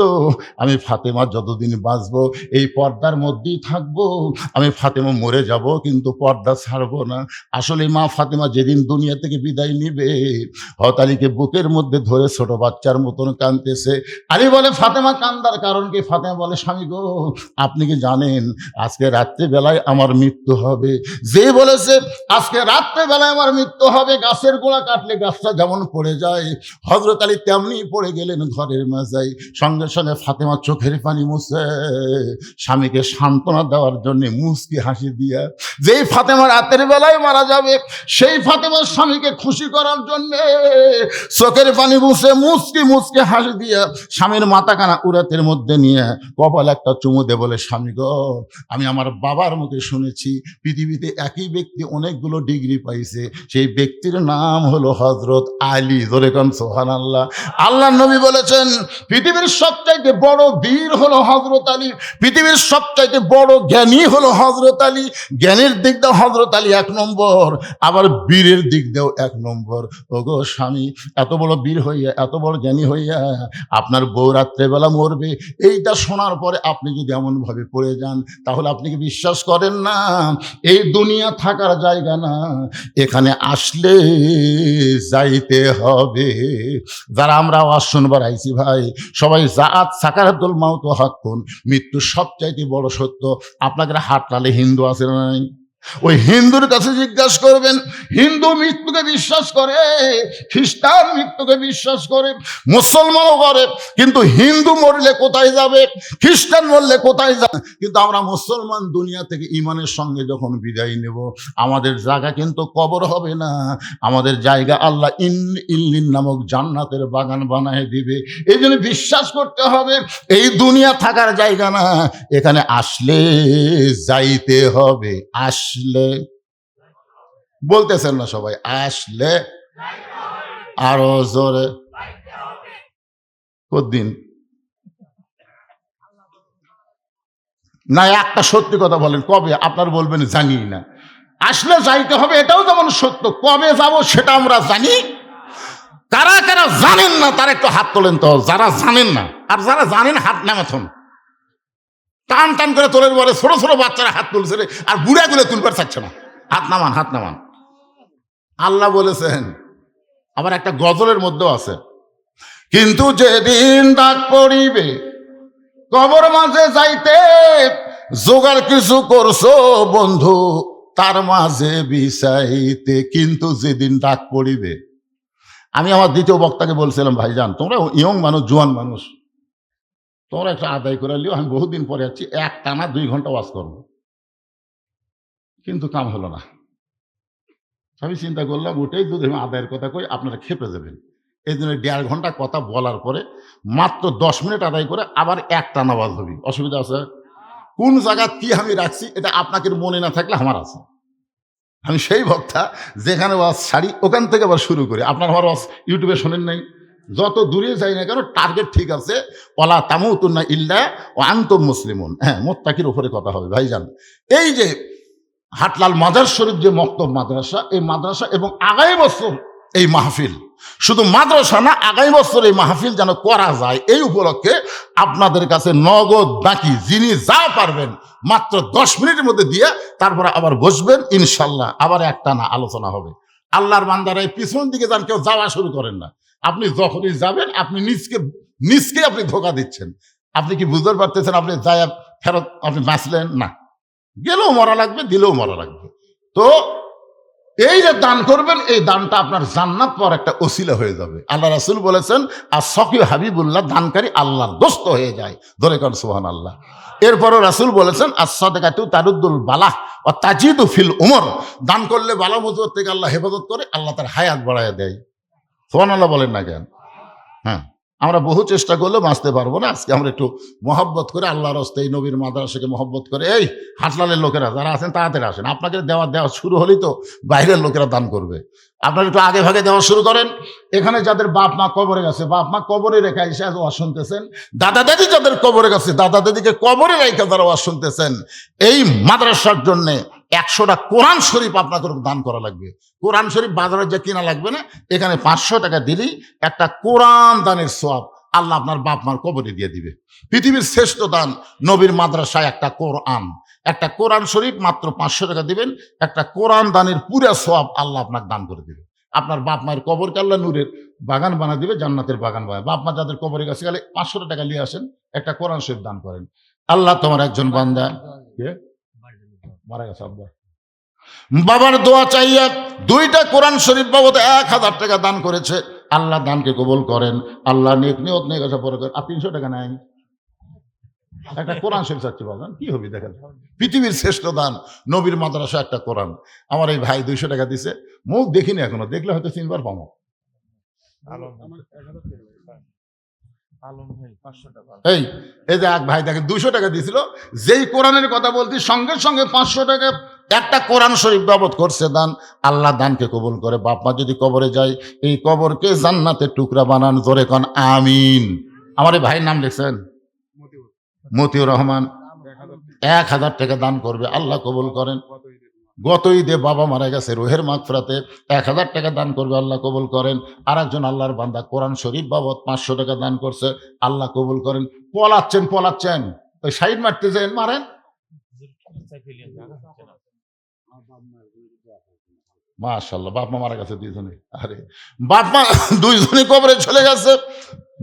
আমি ফাতেমা যতদিন বাঁচবো এই পর্দার মধ্যেই থাকবো। আমি ফাতেমা মরে যাব কিন্তু পর্দা ছাড়বো না। আসলে মা ফাতেমা যেদিন দুনিয়া থেকে বিদায় নিবে, হযরত আলীকে বুকের মধ্যে ধরে ছোট বাচ্চার মতন কাঁদতেছে। আলী বলে, ফাতেমা কান্দার কারণ কি? ফাতেমা বলে, স্বামী গো, আপনি কি জানেন আজকে রাত্রিবেলায় আমার মৃত্যু হবে? যে বলেছে আজকে রাত্রিবেলায় আমার মৃত্যু হবে, গাছের গোড়া কাটলে গাছটা যেমন পড়ে যায়, হযরত আলী তেমনি পড়ে গেলেন ঘরের মাঝায়। সঙ্গে সঙ্গে ফাতেমা চোখের পানি মুছে স্বামীকে সান্ত্বনা দেওয়ার জন্য মুচকি হাসি দিয়া, যেই ফাতেমা রাতের বেলায় মারা যাবে, সেই ফাতেমার স্বামীকে খুশি করার জন্য চোখের পানি মুছে মুচকি মুচকি হাসি দিয়া স্বামীর মাথা কানা উরাতের মধ্যে নিয়ে কপাল একটা চুমু দে বলে, স্বামী গো, আমি আমার বাবার মুখে শুনেছি পৃথিবীতে একই ব্যক্তি অনেকগুলো ডিগ্রি পাইছে, সেই ব্যক্তির নাম হলো হযরত আলী। ধরে কোন সুবহানাল্লাহ। আল্লাহ নবী বলেছেন, পৃথিবীর সবচাইতে বড় বীর হলো হযরত আলী, পৃথিবীর সবচাইতে বড় জ্ঞানী হলো হযরত আলী। জ্ঞানের দিক দিয়ে হযরত আলী 1 নম্বর, আবার বীরের দিক দিয়েও 1 নম্বর। ওগো স্বামী, এত বড় বীর হইয়া, এত বড় জ্ঞানী হইয়া আপনার বউ রাত্রেবেলা মরবে, এইটা শোনার পরে আপনি যদি এমন ভাবে পড়ে যান, তাহলে আপনি কি বিশ্বাস করেন না এই দুনিয়া থাকার জায়গা না, এখানে আসলে যাইতে হবে। যারা আমরা আওয়াজ শুনবার আইছি ভাই, সবাই জাআত সাকারাতুল মাউত হাক্কুন, মৃত্যু সবচাইতে বড় সত্য। আপনাদের হাটলালে হিন্দু আছে না নাই? ওই হিন্দুর কাছে জিজ্ঞাসা করবেন, হিন্দু মৃত্যুকে বিশ্বাস করে, খ্রিস্টান মৃত্যুকে বিশ্বাস করে, মুসলমানও করে, কিন্তু হিন্দু মরলে কোথায় যাবে, খ্রিস্টান মরলে কোথায় যাবে? কিন্তু আমরা মুসলমান দুনিয়া থেকে ইমানের সঙ্গে যখন বিদায় নেব, আমাদের জায়গা কিন্তু কবর হবে না, আমাদের জায়গা আল্লাহ ইল্লিন নামক জান্নাতের বাগান বানায় দিবে। এই জন্য বিশ্বাস করতে হবে এই দুনিয়া থাকার জায়গা না, এখানে আসলে যাইতে হবে। আসলে বলতেছেন না সবাই? আসলে আরো জোরে কতদিন না, একটা সত্যি কথা বলেন, কবে? আপনার বলবেন জানি না। আসলে যাইতে হবে এটাও যেমন সত্য, কবে যাব সেটা আমরা জানি। কারা কারা জানেন না তারা একটু হাত তোলেন তো, যারা জানেন না। আর যারা জানেন হাত নামাথন, টান টান করে তোলের পরে ছোট ছোট বাচ্চারা হাত তুলছে রে, আর বুড়াগুলো তুলবার চাচ্ছে না। হাত নামান, হাত নামান। আল্লাহ বলেছেন, আবার একটা গজলের মধ্যেও আছে, কিন্তু যেদিন ডাক পড়িবে কবর মাঝে যাইতে, জোগাড় কিছু করছো বন্ধু তার মাঝে বিছাইতে। কিন্তু যেদিন ডাক পড়িবে, আমি আমার দ্বিতীয় বক্তাকে বলছিলাম, ভাইজান তোমরা ইয়ং মানুষ, জোয়ান মানুষ, তোমরা একটা আদায় করে লিও, আমি বহুদিন পরে যাচ্ছি, 1 টানা 2 ঘন্টা ওয়াজ করবো। কিন্তু কাম হলো না। আমি চিন্তা করলাম ওটাই যদি আমি আদায়ের কথা কই আপনারা খেপে যাবেন। এই জন্য 1.5 ঘন্টা কথা বলার পরে মাত্র 10 মিনিট আদায় করে আবার একটানা ওয়াজ হবে। অসুবিধা আছে? কোন জায়গা কি আমি রাখছি এটা আপনাদের মনে না থাকলে আমার আছে। আমি সেই বক্তা যেখানে ওয়াজ ছাড়ি ওখান থেকে আবার শুরু করি। আপনার আমার ওয়াজ ইউটিউবে শোনেন নাই? যত দূরে যাই না কেন টার্গেট ঠিক আছে। ওয়ালা তামুতুন্না ইল্লা ওয়া আনতুম মুসলিমুন। হ্যাঁ, মুত্তাকির উপরে কথা হবে ভাইজান। এই যে হাটলাল মাজার শরীফ যে মক্তব মাদ্রাসা, এই মাদ্রাসা এবং আগামী বছর এই মাহফিল, শুধু মাদ্রাসা না আগামী বছর এই মাহফিল যেন করা যায়, এই উপলক্ষে আপনাদের কাছে নগদ বাকি যিনি যা পারবেন মাত্র 10 মিনিটের মধ্যে দিয়ে তারপরে আবার বসবেন, ইনশাল্লাহ আবার একটা না আলোচনা হবে। আল্লাহর বান্দারা পিছন দিকে যান, কেউ যাওয়া শুরু করেন না। আপনি যখনই যাবেন আপনি নিজকে আপনি ধোকা দিচ্ছেন। আপনি কি বুঝতে পারতেছেন? আপনি যায় ফেরত আপনি বাঁচলেন না, গেলেও মরা লাগবে, দিলেও মরা লাগবে। তো এই যে দান করবেন, এই দানটা আপনার জান্নাত পাওয়ার একটা ওসিলা হয়ে যাবে। আল্লাহ রাসূল বলেছেন, আর সকি হাবিবুল্লাহ, দানকারী আল্লাহর দোস্ত হয়ে যায়। ধরে কর সুবহানাল্লাহ। এরপরও রাসূল বলেছেন, as-সাদাকাতু তারুদ্দুল বালাহ ওয়া তাজিদু ফিল উমর, দান করলে বালা মুসিবত থেকে আল্লাহ হেফাজত করে, আল্লাহ তার হায়াত বাড়ায় দেয়। সুবহানাল্লাহ বলেন না কেন? হ্যাঁ, আমরা বহু চেষ্টা করলেও বাঁচতে পারবো না। আজকে আমরা একটু মহব্বত করে আল্লাহর রাস্তে এই নবীর মাদ্রাসাকে মহব্বত করে, এই হাটলালের লোকেরা যারা আছেন তাড়াতাড়ি আসেন। আপনাকে দেওয়া শুরু হলেই তো বাইরের লোকেরা দান করবে। আপনারা একটু আগে ভাগে দেওয়া শুরু করেন। এখানে যাদের বাপ মা কবরে গেছে, বাপ মা কবরে রেখে এসে ওয়াজ শুনতেছেন, দাদা দাদি যাদের কবরে গেছে, দাদা দাদিকে কবরে রেখে যারা ওয়াজ শুনতেছেন, এই মাদ্রাসার জন্যে 100টা কোরআন শরীফ আপনাদের দান করা লাগবে। কোরআন শরীফ বাজারে যে কিনা লাগবে না, এখানে 500 টাকা দিলেই একটা কোরআন দানের সওয়াব আল্লাহ আপনার বাপ মার কবরে দিয়ে দিবে। পৃথিবীর শ্রেষ্ঠ দান নবীর মাদ্রাসায় একটা কোরআন শরীফ মাত্র 500 টাকা দিবেন, একটা কোরআন দানের পুরা সওয়াব আল্লাহ আপনাকে দান করে দিবে। আপনার বাপ মায়ের কবরকে আল্লাহ নূরের বাগান বানা দিবে, জান্নাতের বাগান বানাবে। বাপ মা যাদের কবরে গেছে গেলে 500 টাকা নিয়ে আসেন, একটা কোরআন শরীফ দান করেন। আল্লাহ তোমার একজন বান্দা মারা গেছে, আব্বা বাবার দোয়া চাইয়া 2টা কোরআন শরীফ বাবদ 1000 টাকা দান করেছে। আল্লাহ দানকে কবুল করেন, আল্লাহ নেক নিয়ত নেক আশা পরে করেন। আর 300 টাকা নাই, একটা কোরআন শরীফ চাচ্ছি, বাজান কি হবে দেখেন। পৃথিবীর শ্রেষ্ঠ দান নবীর মাদ্রাসা একটা কোরআন। আমার এই ভাই 200 টাকা দিছে, মুখ দেখিনি এখনো, দেখলে হয়তো 3বার পাবো। এই যে এক ভাই দেখেন 200 টাকা দিয়েছিল, যেই কোরআনের কথা বলছি সঙ্গে সঙ্গে 500 টাকা একটা কোরআন শরীফ বাবদ করছে দান। আল্লাহ দানকে কবুল করে। বাপ মা যদি কবরে যায়, এই কবরকে জান্নাতের টুকরা বানান। জোরে কন আমিন। আমার এই ভাইয়ের নাম লিখছেন মতিউর রহমান, 1000 টাকা দান করবে, আল্লাহ কবুল করেন। গত ঈদে বাবা মারা গেছে, রুহের মাগফিরাতে 1000 টাকা দান করবে, আল্লাহ কবুল করেন। আর একজন আল্লাহর বান্দা কোরআন শরীফ বাবদ 500 টাকা দান করছে, আল্লাহ কবুল করেন। পলাচ্ছেন ওই সাইড মারতে যান, মারেন। মাশাআল্লাহ, বাপ মা মারা গেছে 2জনে। আরে বাপ মা 2জনে কবরে চলে গেছে।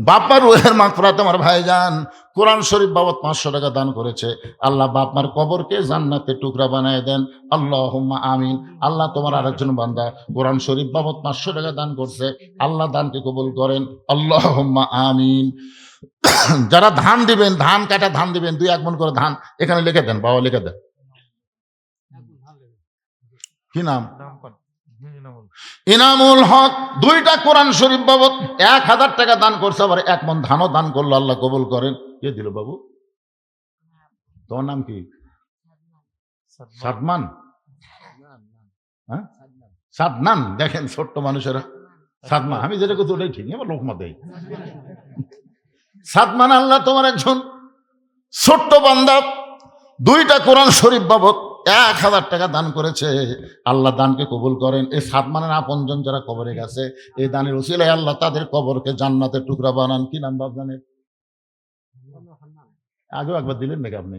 বাপ মার রুহের মাগফিরাতে আমার ভাইজান কোরআন শরীফ বাবদ 500 টাকা দান করেছে। আল্লাহ বাপ মার কবরকে জান্নাতের টুকরা বানায় দেন। আল্লাহুম্মা আমিন। আল্লাহ তোমার আরেকজন বান্দা কোরআন শরীফ বাবদ 500 টাকা দান করছে, আল্লাহ দানকে কবুল করেন। আল্লাহুম্মা আমিন। যারা ধান দিবেন, ধান কাটা ধান দিবেন, 2-1 মণ করে ধান এখানে লিখে দেন, বাবা লিখে দেন। কি নাম? ইনামুল হক 2টা কোরআন শরীফ বাবদ 1000 টাকা দান করছে, আবার 1 মণ ধানও দান করলো, আল্লাহ কবুল করেন। কে দিল বাবু? তোমার নাম কি? সাদমান? হ্যাঁ, সাদনান। দেখেন ছোট্ট মানুষেরা সাদমান, আমি যেটা করছি ওটাই ঠিক, আমার লোকমা দেয়। সাদমান, আল্লাহ তোমার একজন ছোট্ট বান্দা 2টা কোরআন শরীফ বাবদ 1000 টাকা দান করেছে, আল্লাহ দানকে কবুল করেন। এই সাদমানের আপনজন যারা কবরে গেছে, এই দানের উসিলায় আল্লাহ তাদের কবরকে জান্নাতের টুকরা বানান। কি নাম বাপ জানেন? আগেও একবার দিলেন নাকি আপনি?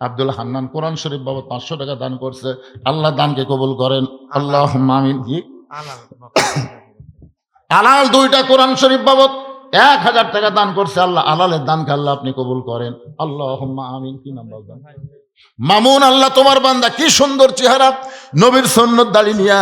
আব্দুল হান্নান কোরআন শরীফ বাবদ 500 টাকা দান করছে, আল্লাহ দানকে কবুল করেন। আল্লাহুম্মা আমিন। আলাল 2টা কোরআন শরীফ বাবদ 1000 টাকা দান করছে, আল্লাহ আলালের দানকে আল্লাহ আপনি কবুল করেন। আল্লাহুম্মা আমিন। কি নাম বাপ জানেন? মামুন, আল্লাহ তোমার বান্দা কি সুন্দর চেহারা, নবীর সুন্নত দাড়ি নিয়া,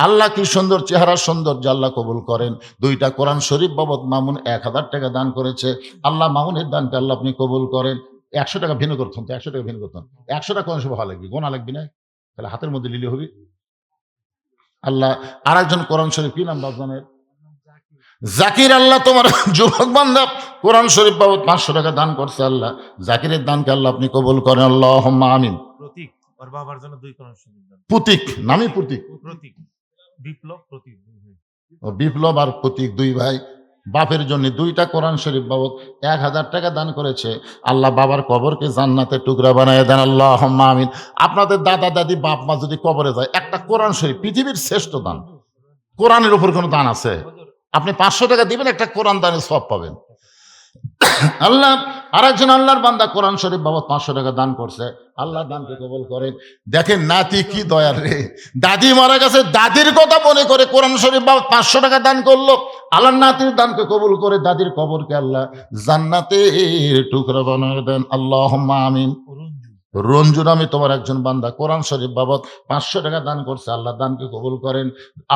আল্লাহ কি সুন্দর চেহারা, সৌন্দর্য, আল্লাহ কবুল করেন। 2টা কোরআন শরীফ বাবদ মামুন 1000 টাকা দান করেছে, আল্লাহ মামুনের দানকে আল্লাহ আপনি কবুল করেন। 100 টাকা ভিন্ন করতেন তো, 100 টাকা ভিন্ন করতেন, 100 টাকা কোন সময় ভালো লাগবে, গোনা লাগবে না? তাহলে হাতের মধ্যে লিলে হবে। আল্লাহ আর একজন কোরআন শরীফ, কি নাম বাপজানের? জাকির। আল্লাহ তোমার যুবক বান্দা কোরআন শরীফ বাবদ 500 টাকা দান করছে। আল্লাহ জাকিরের দানকে আল্লাহ আপনি কবুল করেন, আল্লাহুম্মা আমিন। প্রতীক ওর বাবার জন্য 2 কোরআন শরীফ দান। প্রতীক, নামই প্রতীক। প্রতীক, বিপ্লব, প্রতীক। ও বিপ্লব আর প্রতীক 2 ভাই বাপের জন্য 2টা কোরআন শরীফ বাবদ 1000 টাকা দান করেছে। আল্লাহ বাবার কবরকে জান্নাতের টুকরা বানায় দেন, আল্লাহুম্মা আমিন। আপনাদের দাদা দাদি বাপ মা যদি কবরে যায়, একটা কোরআন শরীফ পৃথিবীর শ্রেষ্ঠ দান। কোরআনের উপর কোনো দান আছে? আপনি 500 টাকা দিবেন, একটা কোরআন দানের সওয়াব পাবেন। আল্লাহ আর একজন আল্লাহর বান্দা কোরআন শরীফ বাবদ 500 টাকা দান করছে। আল্লাহ দানকে কবুল করেন। দেখেন নাতি কি দয়ার রে, দাদি মারা গেছে, দাদির কথা মনে করে কোরআন শরীফ বাবদ 500 টাকা দান করলো। আল্লাহ নাতির দানকে কবুল করে দাদির কবরকে আল্লাহ জান্নাতের টুকরা বানায় দেন, আল্লাহুম্মা আমিন। রঞ্জু নামে তোমার একজন বান্দা কোরআন শরীফ বাবদ 500 টাকা দান করছে। আল্লাহ দানকে কবুল করেন।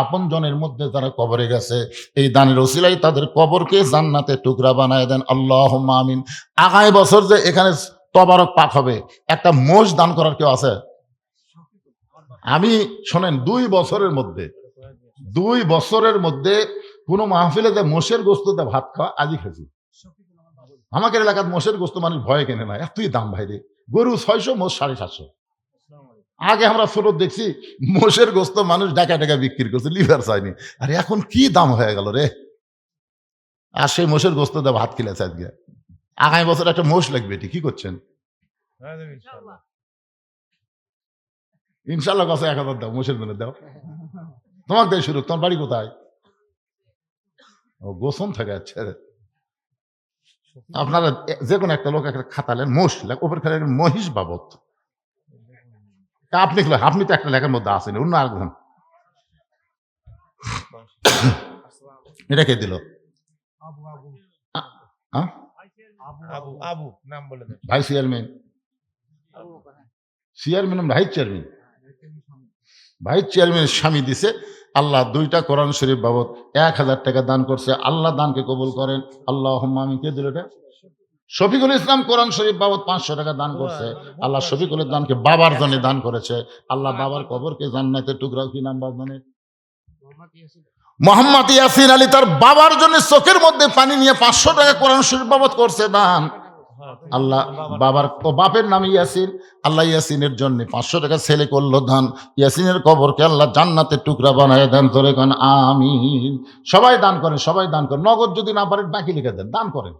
আপন জনের মধ্যে যারা কবরে গেছে, এই দানের ওসিলায় তাদের কবরকে জান্নাতে টুকরা বানায় দেন, আল্লাহুম্মা আমিন। আগামী বছর যে এখানে তবারক পাক হবে, একটা মোষ দান করার কেউ আছে? আমি শোনেন, 2 বছরের মধ্যে কোনো মাহফিলে যে মোষের গোস্তে ভাত খাওয়া আজই খেয়েছি। আমাদের এলাকার মোষের গোস্ত মানুষ ভয়ে কেনে না, এতই দাম ভাই রে। গরু 600, মোষ 750। আগে আমরা ছোট দেখছি মোষের গোস্ত মানুষ টাকা বিক্রি করছে, লিভার চাইনি। আর এখন কি দাম হয়ে গেল রে। আর সেই মোষের গোস্ত দিয়ে ভাত খেলেছে আজকে। আগামী বছর একটা মোষ লাগবে, কি করছেন? ইনশাল্লাহ কাছে 1000 দাও, মোষের জন্য দাও। তোমার দেয় শুরু। তোমার বাড়ি কোথায়? ও গোসন থাকে। আচ্ছা, আপনারা যে কোনো একটা লোক একটা খাতালেন, মোষ ওপর খেলে মহিষ বাবদ। আপনি তো একটা লেখার মধ্যে আসেন, অন্য আরেকজন। এটা কে দিল? ভাই চেয়ারম্যান, ভাই চেয়ারম্যানের স্বামী দিছে। আল্লাহ 2টা কোরআন শরীফ বাবদ 1000 টাকা দান করছে। আল্লাহ দানকে কবুল করেন, আল্লাহুম্মা আমিন। কে দিল এটা? শফিকুল ইসলাম কোরআন শরীফ বাবদ 500 টাকা দান করছে। আল্লাহ শফিকুলের দানকে বাবার জন্য দান করেছে। আল্লাহ বাবার কবরকে জান্নাতের টুকরা, কি নাম বাবার? মোহাম্মদ ইয়াসিন আলী তার বাবার জন্য চোখের মধ্যে পানি নিয়ে 500 টাকা কোরআন শরীফ বাবদ করছে দান। আল্লাহ বাপের নাম ইয়াসিন, আল্লাহ ইয়াসিনের জন্য 500 টাকা ছেলে করলো দান। ইয়াসিনের কবরকে আল্লাহ জান্নাতের টুকরা বানায় দেন, ধরে কান আমিন। সবাই দান করেন, সবাই দান করেন। নগদ যদি না পারেন বাকি লিখে দেন, দান করেন।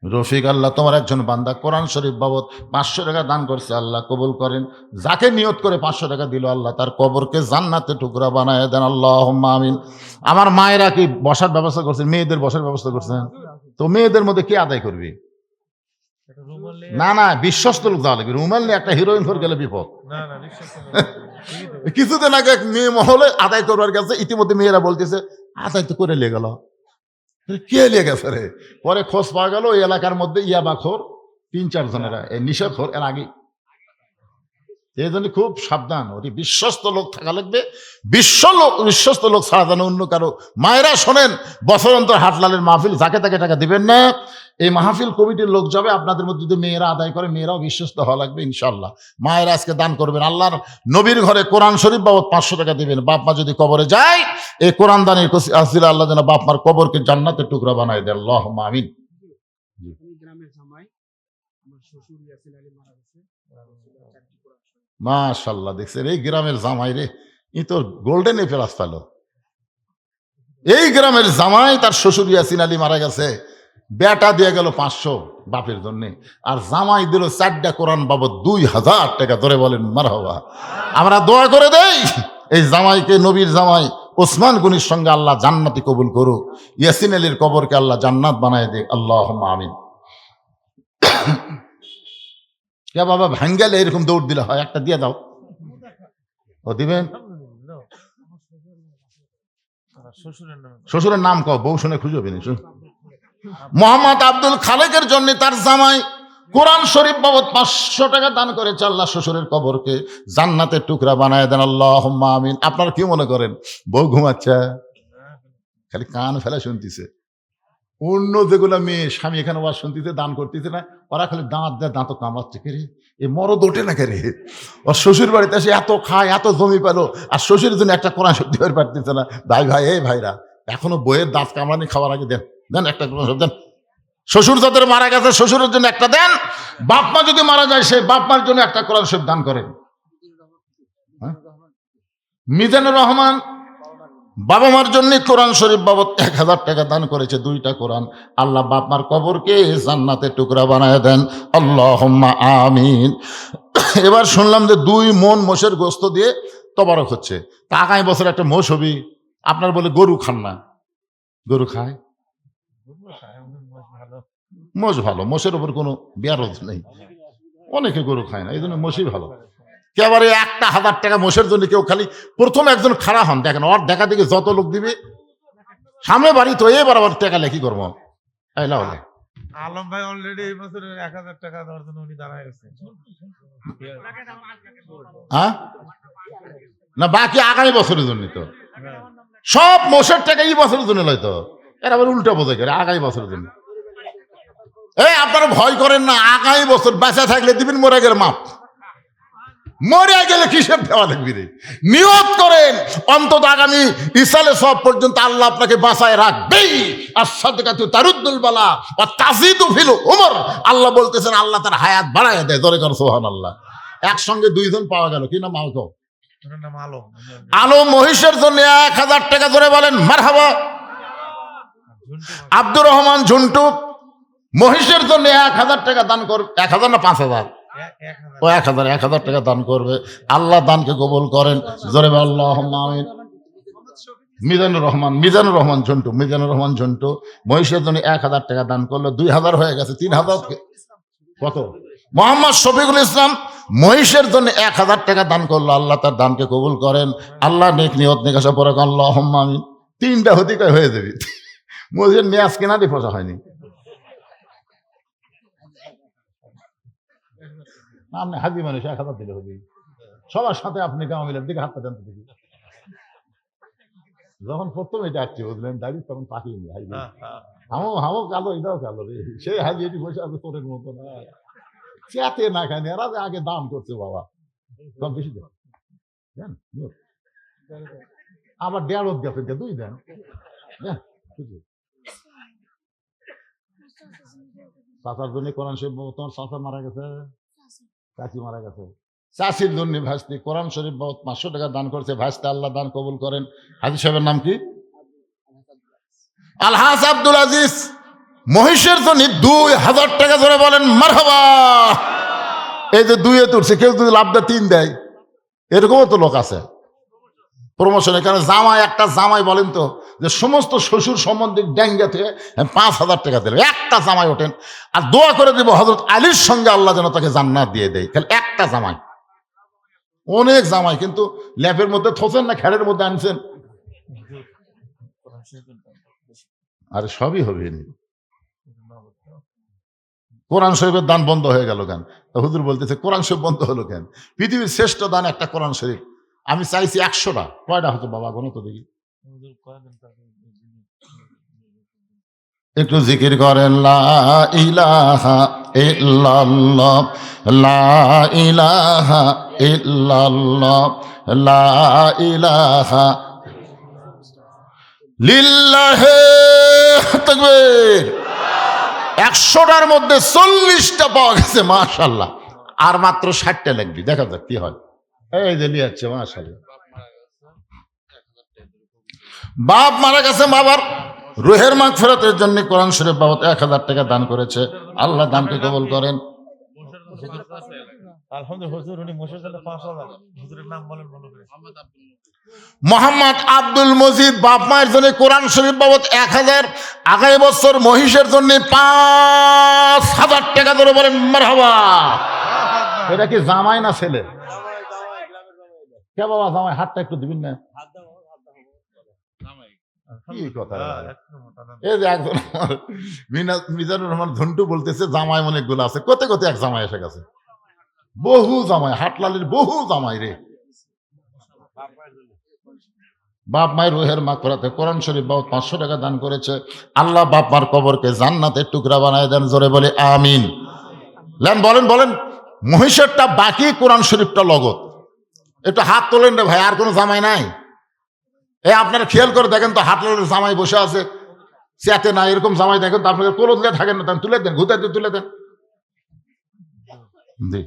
রফিক, আল্লাহ তোমার একজন বান্দা কোরআন শরীফ বাবদ 500 টাকা দান করছে। আল্লাহ কবুল করেন। যাকে নিয়ত করে 500 টাকা দিল, আল্লাহ তার কবরকে জান্নাতে টুকরা বানায় দেন, আল্লাহুম্মা আমিন। আমার মায়েরা কি বসার ব্যবস্থা করছেন? মেয়েদের বসার ব্যবস্থা করছেন? তো মেয়েদের মধ্যে কে আদায় করবি? না, বিশ্বস্ত লোক যাওয়া লাগবে। রুমাল নিয়ে একটা হিরোইন ফোর গেলে বিপদ। কিছুদিন আগে মেয়ে মহলে আদায় করবার গেছে, ইতিমধ্যে মেয়েরা বলতেছে আদায় তো করে লেগে গেল। কে লিয়ে গেছে রে? পরে খোঁজ পাওয়া গেল ওই এলাকার মধ্যে ইয়াবাখোর 3-4 জনেরা, এই নিশাখোর এর আগে। এই জন্য খুব সাবধান, ওটি বিশ্বস্ত লোক থাকা লাগবে। বিশ্বস্ত লোক ছাড়া যেন অন্য কারো। মায়েরা শোনেন, বছর অন্তর হাটলালের মাহফিল, যাকে তাকে টাকা দিবেন না। এই মাহফিল কমিটির লোক যাবে, আপনাদের মধ্যে যদি মেয়েরা আদায় করে, মেয়েরাও বিশ্বস্ত হওয়া লাগবে ইনশাল্লাহ। মায়েরা আজকে দান করবেন। আল্লাহর নবীর ঘরে কোরআন শরীফ বাবদ 500 টাকা দিবেন। বাপ মা যদি কবরে যায়, এই কোরআন দানের আসিলা আল্লাহ যেন বাপ মার কবরকে জান্নাতের টুকরা বানায় দেন, আল্লাহুম্মা আমিন। মাশাআল্লাহ, দেখছেন এই গ্রামের জামাই রে, ই তো গোল্ডেন এপ্লাস পেল। এই গ্রামের জামাই, তার শ্বশুর ইয়াসিন আলী মারা গেছে, বেটা দিয়ে গেল 500 বাপের জন্য, আর জামাই দিল 4টা কোরআন বাবদ 2000 টাকা। ধরে বলেন মারহাবা। আমরা দোয়া করে দেই এই জামাইকে, নবীর জামাই ওসমান গনির সঙ্গে আল্লাহ জান্নাতি কবুল করুক। ইয়াসিন আলীর কবরকে আল্লাহ জান্নাত বানায় দেখ, আল্লাহুম্মা আমিন। কে বাবা ভাঙ্গালে এরকম দৌড় দিলে হয়? একটা দিয়ে দাও। ও দিবেন? শ্বশুরের নাম কও, বউ শুনে খুঁজবে না। মোহাম্মদ আব্দুল খালেকের জন্য তার জামাই কোরআন শরীফ বাবদ 500 টাকা দান করেছে। আল্লাহ শ্বশুরের কবরকে জান্নাতের টুকরা বানায় দেন, আল্লাহুম্মা আমিন। আপনারা কি মনে করেন বউ ঘুমাচ্ছে? খালি কান ফেলে শুনতেছে। অন্য যেগুলো মেয়ে স্বামী এখানে ওয়াজ শুনতেছে দান করতেছে না, ওরা খালি দাঁত দেয়, দাঁত কামড়াচ্ছে, কে রে এ মরদ ওঠে না কে রে, ওর শ্বশুর বাড়িতে এসে এত খায়, এত জমি পেলো, আর শ্বশুরের জন্য একটা কোরআন শব্দ বের পারতেছে না। ভাই ভাই এই ভাইরা, এখনো বইয়ের দাঁত কামড়ানি খাওয়ার আগে দেন, দেন একটা কোরআন শব্দ দেন। শ্বশুর যাদের মারা গেছে শ্বশুরের জন্য একটা দেন, বাপ মা যদি মারা যায় সেই বাপ মার জন্য একটা কোরআন শরীফ দান করেন। হ্যাঁ? মিজানুর রহমান বাবা মার জন্য কোরআন শরীফ বাবদ 1000 টাকা দান করেছে, 2টা কোরআন। আল্লাহ বাপ মার কবরকে জান্নাতের টুকরা বানায় দেন, আল্লাহুম্মা আমিন। এবার শুনলাম যে 2 মন মোষের গোস্ত দিয়ে তবারক হচ্ছে, তা আগামী বছর একটা মোষ হবি। আপনার বলে গরু খান না, গরু খায়, ভালো। মোষ ভালো, মোষের উপর কোনো বিয়ারজ নেই, অনেকে গরু খায় না, এই জন্য মোষই ভালো। একেবারে 1000 টাকা মোষের জন্য কেউ খালি প্রথম একজন খাড়া হন, দেখেন ওর দেখা দেখি যত লোক দিবে, সামনে বাড়ি তো এবার আবার টাকা লেখি করবো। আলম ভাই অলরেডি এই বছর 1000 টাকা দেওয়ার জন্য উনি দাঁড়ায় গেছে। হ্যাঁ না, বাকি আগামী বছরের জন্য তো সব মোষের টাকা এই বছরের জন্য লয় তো, এর আবার উল্টা বোঝাই করে আগামী বছরের জন্য। এই আপনারা ভয় করেন না, আগামী বছর বাঁচা থাকলে দিবেন, মরে গেলে মাপ, মরে গেলে কিসের দেওয়া দেখবি রে। নিয়ত করেন অন্তত আগামী ইসালে সব পর্যন্ত আল্লাহ আপনাকে বাঁচায় রাখবেই। আর সাদকাতু তারুদ্দুল বালা ওয়া তাজিদু ফিল উমর, আল্লাহ বলতেছেন আল্লাহ তার হায়াত বাড়ায় দেয়। জোরে কর সুবহানাল্লাহ। একসঙ্গে 2 জন পাওয়া গেল, কি নাম আলকো? ওনার নাম আলম। আলম মহিষের জন্য 1000 টাকা ধরে বলেন মারহাবা। আব্দুর রহমান ঝুন্টু মহিষের জন্য 1000 টাকা দান করবে, 1000 না 5000, ও 1000 টাকা দান করবে। আল্লাহ দানকে কবুল করেন, জোরে বল আল্লাহুম্মা আমিন। মিজানুর রহমান ঝন্টু মহিষের জন্য 1000 টাকা দান করলো, 2000 হয়ে গেছে, 3000 কত? মোহাম্মদ শফিকুল ইসলাম মহিষের জন্য 1000 টাকা দান করলো, আল্লাহ তার দানকে কবুল করেন। আল্লাহ নেক নিয়ত নিকাশা পরে আল্লাহুম্মা আমিন। 3টা হতিকায় হয়ে যাবে, মহিষের নিয়াজ কেনা দিয়ে পোষা হয়নি। আপনি হাজি মানুষ, 1000 দিলে হবে, সবার সাথে আপনি কামা মিলেন, দিকে হাতটা দেন তো দেখি। যখন প্রথম এটা আসছে বুঝলেন দাবি, তখন পাঠিয়ে নি হাজি, হামো কালো, এটাও কালো রে, সেই হাজি এটি বসে আছে তোরের মতো না, চেতে না খায়নি, এরা যে আগে দাম করছে বাবা, কম বেশি দেন, আবার 1.5 গেছে, 2 দেন। চাচার জন্য কোরআন শরীফ, তোমার চাচা মারা গেছে, চাচি মারা গেছে, চাচির জন্য ভাসতে কোরআন শরীফ 500 টাকা দান করছে, ভাসতে আল্লাহ দান কবুল করেন। হাজি সাহেবের নাম কি? আলহাজ আব্দুল আজিজ মহিষের জন্য 2000 টাকা ধরে বলেন মারহাবা। এই যে 2 তুলছে, কেউ যদি লাভ দেয় 3 দেয়, এরকমও তো লোক আছে প্রমোশন। এখানে জামাই, একটা জামাই বলেন তো যে সমস্ত শ্বশুর সম্বন্ধে ড্যাঙ্গা থেকে 5000 টাকা দিলেন, একটা জামাই ওঠেন, আর দোয়া করে দিব হযরত আলীর সঙ্গে আল্লাহ যেন তাকে জান্নাত দিয়ে দেয়। তাহলে একটা জামাই, অনেক জামাই কিন্তু ল্যাপের মধ্যে থোছেন না, খেড়ের মধ্যে আনছেন, আরে সবই হবে। কোরআন শরীফের দান বন্ধ হয়ে গেল কেন? হুজুর বলতেছে কোরআন শরীফ বন্ধ হলো কেন? পৃথিবীর শ্রেষ্ঠ দান একটা কোরআন শরীফ। আমি চাইছি 100টা, কয়টা হতো বাবা গণ তো দেখি, একটু জিকির করেন লা ইলাহা ইল্লাল্লাহ, লা ইলাহা ইল্লাল্লাহ, লা ইলাহা লিল্লাহি তাকবীর। 100টার মধ্যে 40টা পাওয়া গেছে, মাশাআল্লাহ। আর মাত্র 60টা লাগবে, দেখা যাক কি হয়। এই যে লিয়াচ্ছে, মাশাআল্লাহ। বাপ মারা গেছে, বাবার রুহের মাগফিরাতের জন্য কোরআন শরীফ বাবদ 1000 টাকা দান করেছে, আল্লাহ দানকে কবুল করেন। মোহাম্মদ আব্দুল মজিদ বাপ মায়ের জন্য কোরআন শরীফ বাবদ 1000, আগামী বছর মহিষের জন্য 5000 টাকা ধরে বলেন মারহাবা। এটা কি জামাই না ছেলে? কে বাবা জামাই, হাতটা একটু দিবেন না? কি কথা, এই যে একজন মিজানুর রহমান ঝন্টু বলতেছে জামাই অনেকগুলো আছে, কোতে কোতে এক জামাই এসে গেছে, বহু জামাই, হাটলালির বহু জামাই রে। বাপ মায়ের রুহের মাগফিরাতে কোরআন শরীফ বাবদ 500 টাকা দান করেছে। আল্লাহ বাপ মার কবরকে জান্নাতের টুকরা বানায় দেন, জোরে বলে আমিন। বলেন বলেন, মহিষেরটা বাকি, কোরআন শরীফটা লগত। একটু হাত তোলেন রে ভাই, আর কোনো জামাই নাই? আপনারা খেয়াল করে দেখেন তো, হাত তোলের জামাই বসে আছে, চেতে না, এরকম জামাই দেখেন তো আপনাদের কোলো দিলে থাকেন না, তুলে দেন, ঘুতে দিয়ে তুলে দেন। জি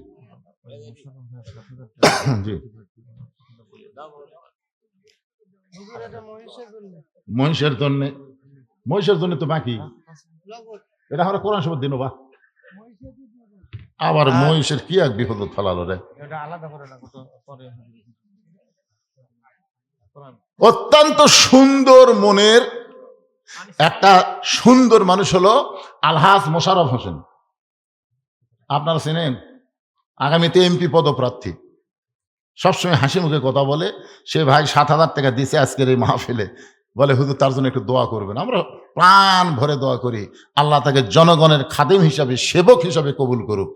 জি, মহিষের জন্য, মহিষের জন্য তো বাকি, এটা আমরা কোরআন শরীফ দিন বা আবার মহিষের কি এক বিপদ ফেলালো রে। অত্যন্ত সুন্দর মনের একটা সুন্দর মানুষ হলো আলহাজ মোশাররফ হোসেন। আপনারা চেনেন, আগামীতে এমপি পদপ্রার্থী, সবসময় হাসি মুখে কথা বলে। সে ভাই 7,000 টাকা দিছে আজকের এই মাহফিলে, বলে হুজুর তার জন্য একটু দোয়া করবেন। আমরা প্রাণ ভরে দোয়া করি, আল্লাহ তাকে জনগণের খাদেম হিসাবে, সেবক হিসাবে কবুল করুক,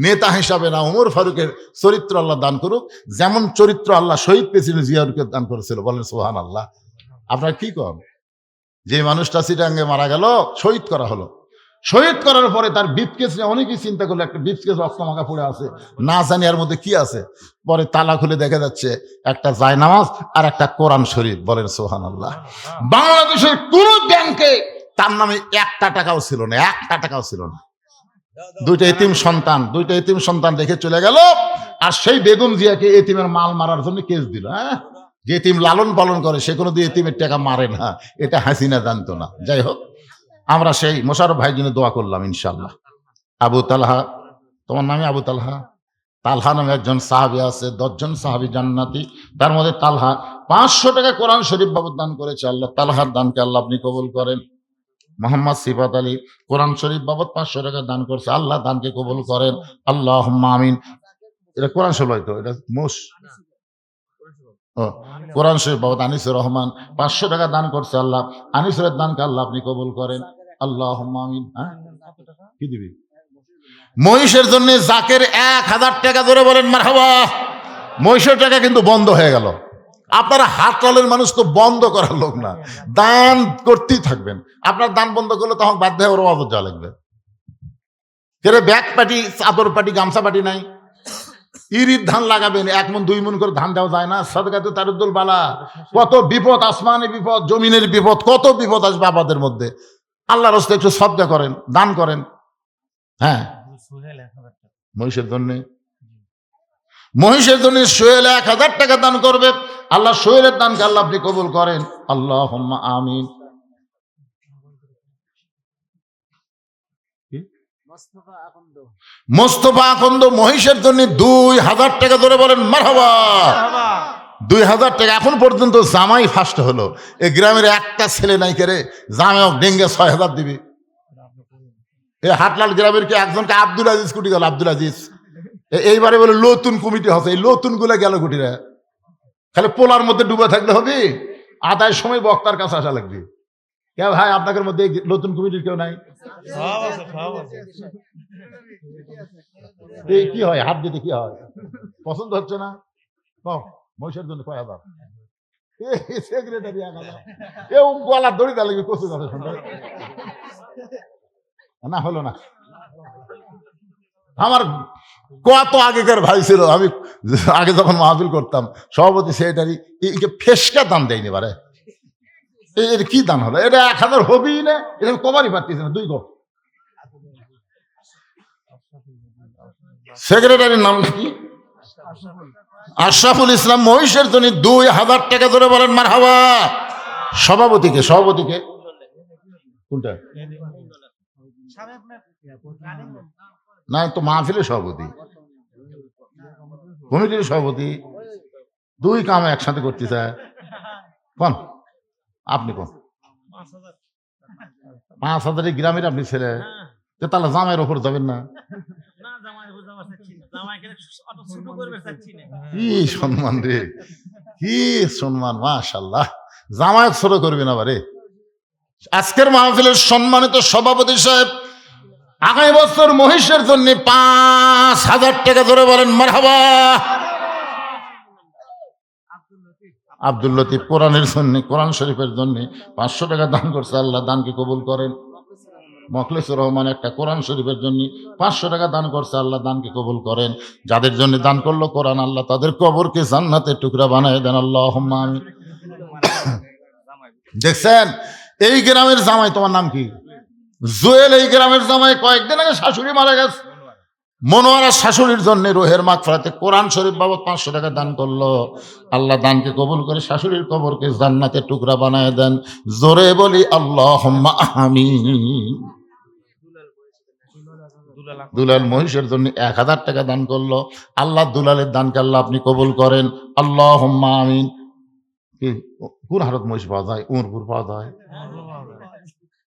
নেতা হিসাবে না, ওমর ফারুকের চরিত্র আল্লাহ দান করুক, যেমন চরিত্র আল্লাহ শহীদ প্রেসিডেন্ট জিয়াউরকে দান করেছিল। বলেন সুবহানাল্লাহ। আপনার কি কম, যে মানুষটা চিটাঙ্গে মারা গেল, শহীদ করা হলো, শহীদ করার পরে তার ব্রিফকেস নিয়ে অনেকেই চিন্তা করলো, একটা ব্রিফকেস রক্তমাখা পড়ে আছে, না জানি এর মধ্যে কি আছে। পরে তালা খুলে দেখা যাচ্ছে একটা জায়নামাজ আর একটা কোরআন শরীফ। বলেন সুবহানাল্লাহ। বাংলাদেশের কোন ব্যাংকে তার নামে 1টা টাকাও ছিল না, 1টা টাকাও ছিল না। দুইটা এতিম সন্তান রেখে চলে গেল, আর সেই বেগম জিয়াকে এতিমের মাল মারার জন্য কেস দিল। যে এতিম লালন পালন করে সে কোনো দিয়ে এতিমের টাকা মারে না, এটা হাসিনা জানতো না। যাই হোক, আমরা সেই মোশাররফ ভাইয়ের জন্য দোয়া করলাম ইনশাল্লাহ। আবু তালহা, তোমার নামে আবু তালহা, তালহা নামে একজন সাহাবী আছে, 10 জন সাহাবী জান্নাতি, তার মধ্যে তালহা 500 টাকা কোরআন শরীফ বাবদ দান করেছে। আল্লাহ তালহার দানকে আল্লাহ আপনি কবুল করেন। মোহাম্মদ সিফাত আলী কোরআন শরীফ বাবদ 500 টাকা দান করছে, আল্লাহ দানকে কবুল করেন, আল্লাহুম্মা আমিন। এটা কোরআন শরীফ হয়তো, এটা কোরআন শরীফ বাবদ আনিসুর রহমান 500 টাকা দান করছে, আল্লাহ আনিসুরের দানকে আল্লাহ আপনি কবুল করেন, আল্লাহুম্মা আমিন। কি দিবি? মহিষের জন্য জাকের 1000 টাকা ধরে বলেন মারহাবা। মহিষের টাকা কিন্তু বন্ধ হয়ে গেল। আপনারা হাত তলের মানুষ তো বন্ধ করার লোক না, দান করতেই থাকবেন। আপনার দান বন্ধ করলে তখন বাধ্য হয়ে ওর অবদ যাওয়া লাগবে। ব্যাগ পাটি, চাদর পাটি, গামছা পাটি নাই, ইরির ধান লাগাবেন, 1 মণ 2 মণ করে ধান দেওয়া যায় না। সাদকাতে তারুদ্দুল বালা, কত বিপদ, আসমানের বিপদ, জমিনের বিপদ, কত বিপদ আসবে আমাদের মধ্যে। আল্লাহর রাস্তায় একটু সদকা করেন, দান করেন। হ্যাঁ, মহিষের জন্য, মহিষের জন্য সোহেল 1000 টাকা দান করবে। আল্লাহ সোহেলের দানকে আল্লাহ আপনি কবুল করেন, আল্লাহুম্মা আমিন। মোস্তফা আকন্দ মহিষের জন্য 2000 টাকা ধরে বলেন মারহাবা। 2000 টাকা। এখন পর্যন্ত জামাই ফার্স্ট হলো। এই গ্রামের একটা ছেলে নাই করে জামাই ডেঙ্গে 6000 দিবি। এই হাটলাল গ্রামের কি একজনকে আব্দুল আজিজ কুটি গেল, আব্দুল আজিজ। এইবারে বলে নতুন কমিটি হচ্ছে, এই নতুন গুলা গেল কুটিরা। খালি পোলার মধ্যে ডুবে থাকলে হবে, আদায় সময় বক্তার কাছে আসা লাগবে। কে ভাই, আপনাদের মধ্যে নতুন কমিটির কেউ নাই? কি হয়, হাত দিতে কি হয়? পছন্দ হচ্ছে না? মহিষের জন্য 1000। সেক্রেটারি কেউ গলার দড়ি দেওয়া লাগবে, কচু কথা শুনতে না, হলো না। আমার কত আগেকার ভাই ছিল, আমি আগে যখন মাহফিল করতাম, সভাপতি সেক্রেটারি, ফেসকা দান দেয়নি। বারে এর কি দান হলো? এটা 1000 হবেই না, এটা কবারই পারতেছে না। 2 গো সেক্রেটারির নাম কি? আশরাফুল ইসলাম। মহিষের জন্য 2000 টাকা ধরে বলেন মারহাবা। সভাপতিকে, সভাপতিকে কোনটা? না, তো মাহফিলের সভাপতি, কমিটির সভাপতি। 2 কাম একসাথে করতে চায়। কোন আপনি? কোন 5000 গ্রামের আপনি ছেলে, তাহলে জামাইয়ের ওপর যাবেন না? কি সম্মান রে, কি সম্মান, মাশাআল্লাহ। জামায়াত ছোট করবে না বারে। আজকের মাহফিলের সম্মানিত সভাপতি সাহেব আগামী বছর মহিষের জন্য 5000 টাকা ধরে বলেন মারহাবা। আব্দুল লতিফ কোরআনের জন্য, কোরআন শরীফের জন্য 500 টাকা দান করছে, আল্লাহ দানকে কবুল করেন। মখলেসুর রহমান একটা কোরআন শরীফের জন্য 500 টাকা দান করছে, আল্লাহ দানকে কবুল করেন। যাদের জন্য দান করলো কোরআন, আল্লাহ তাদের কবরকে জান্নাতের টুকরা বানায় দেন, আল্লাহুম্মা আমিন। দেখছেন এই গ্রামের জামাই, তোমার নাম কি? জুয়েল। এই গ্রামের জামাই কয়েকদিন আগে শাশুড়ি মারা গেছে, মনোয়ারা শাশুড়ির জন্য রোহের মাগফিরাতে কোরআন শরীফ বাবদ 500 টাকা দান করলো, আল্লাহ দানকে কবুল করে শাশুড়ির কবরকে জান্নাতের টুকরা বানায় দেন। জোরে বলি আল্লাহুম্মা আমিন। দুলাল মহিষের জন্য 1000 টাকা দান করলো, আল্লাহ দুলালের দানকে আল্লাহ আপনি কবুল করেন, আল্লাহুম্মা আমিন। কি কোন হারত মহিষ পাওয়া যায়? উমরপুর পাওয়া যায়,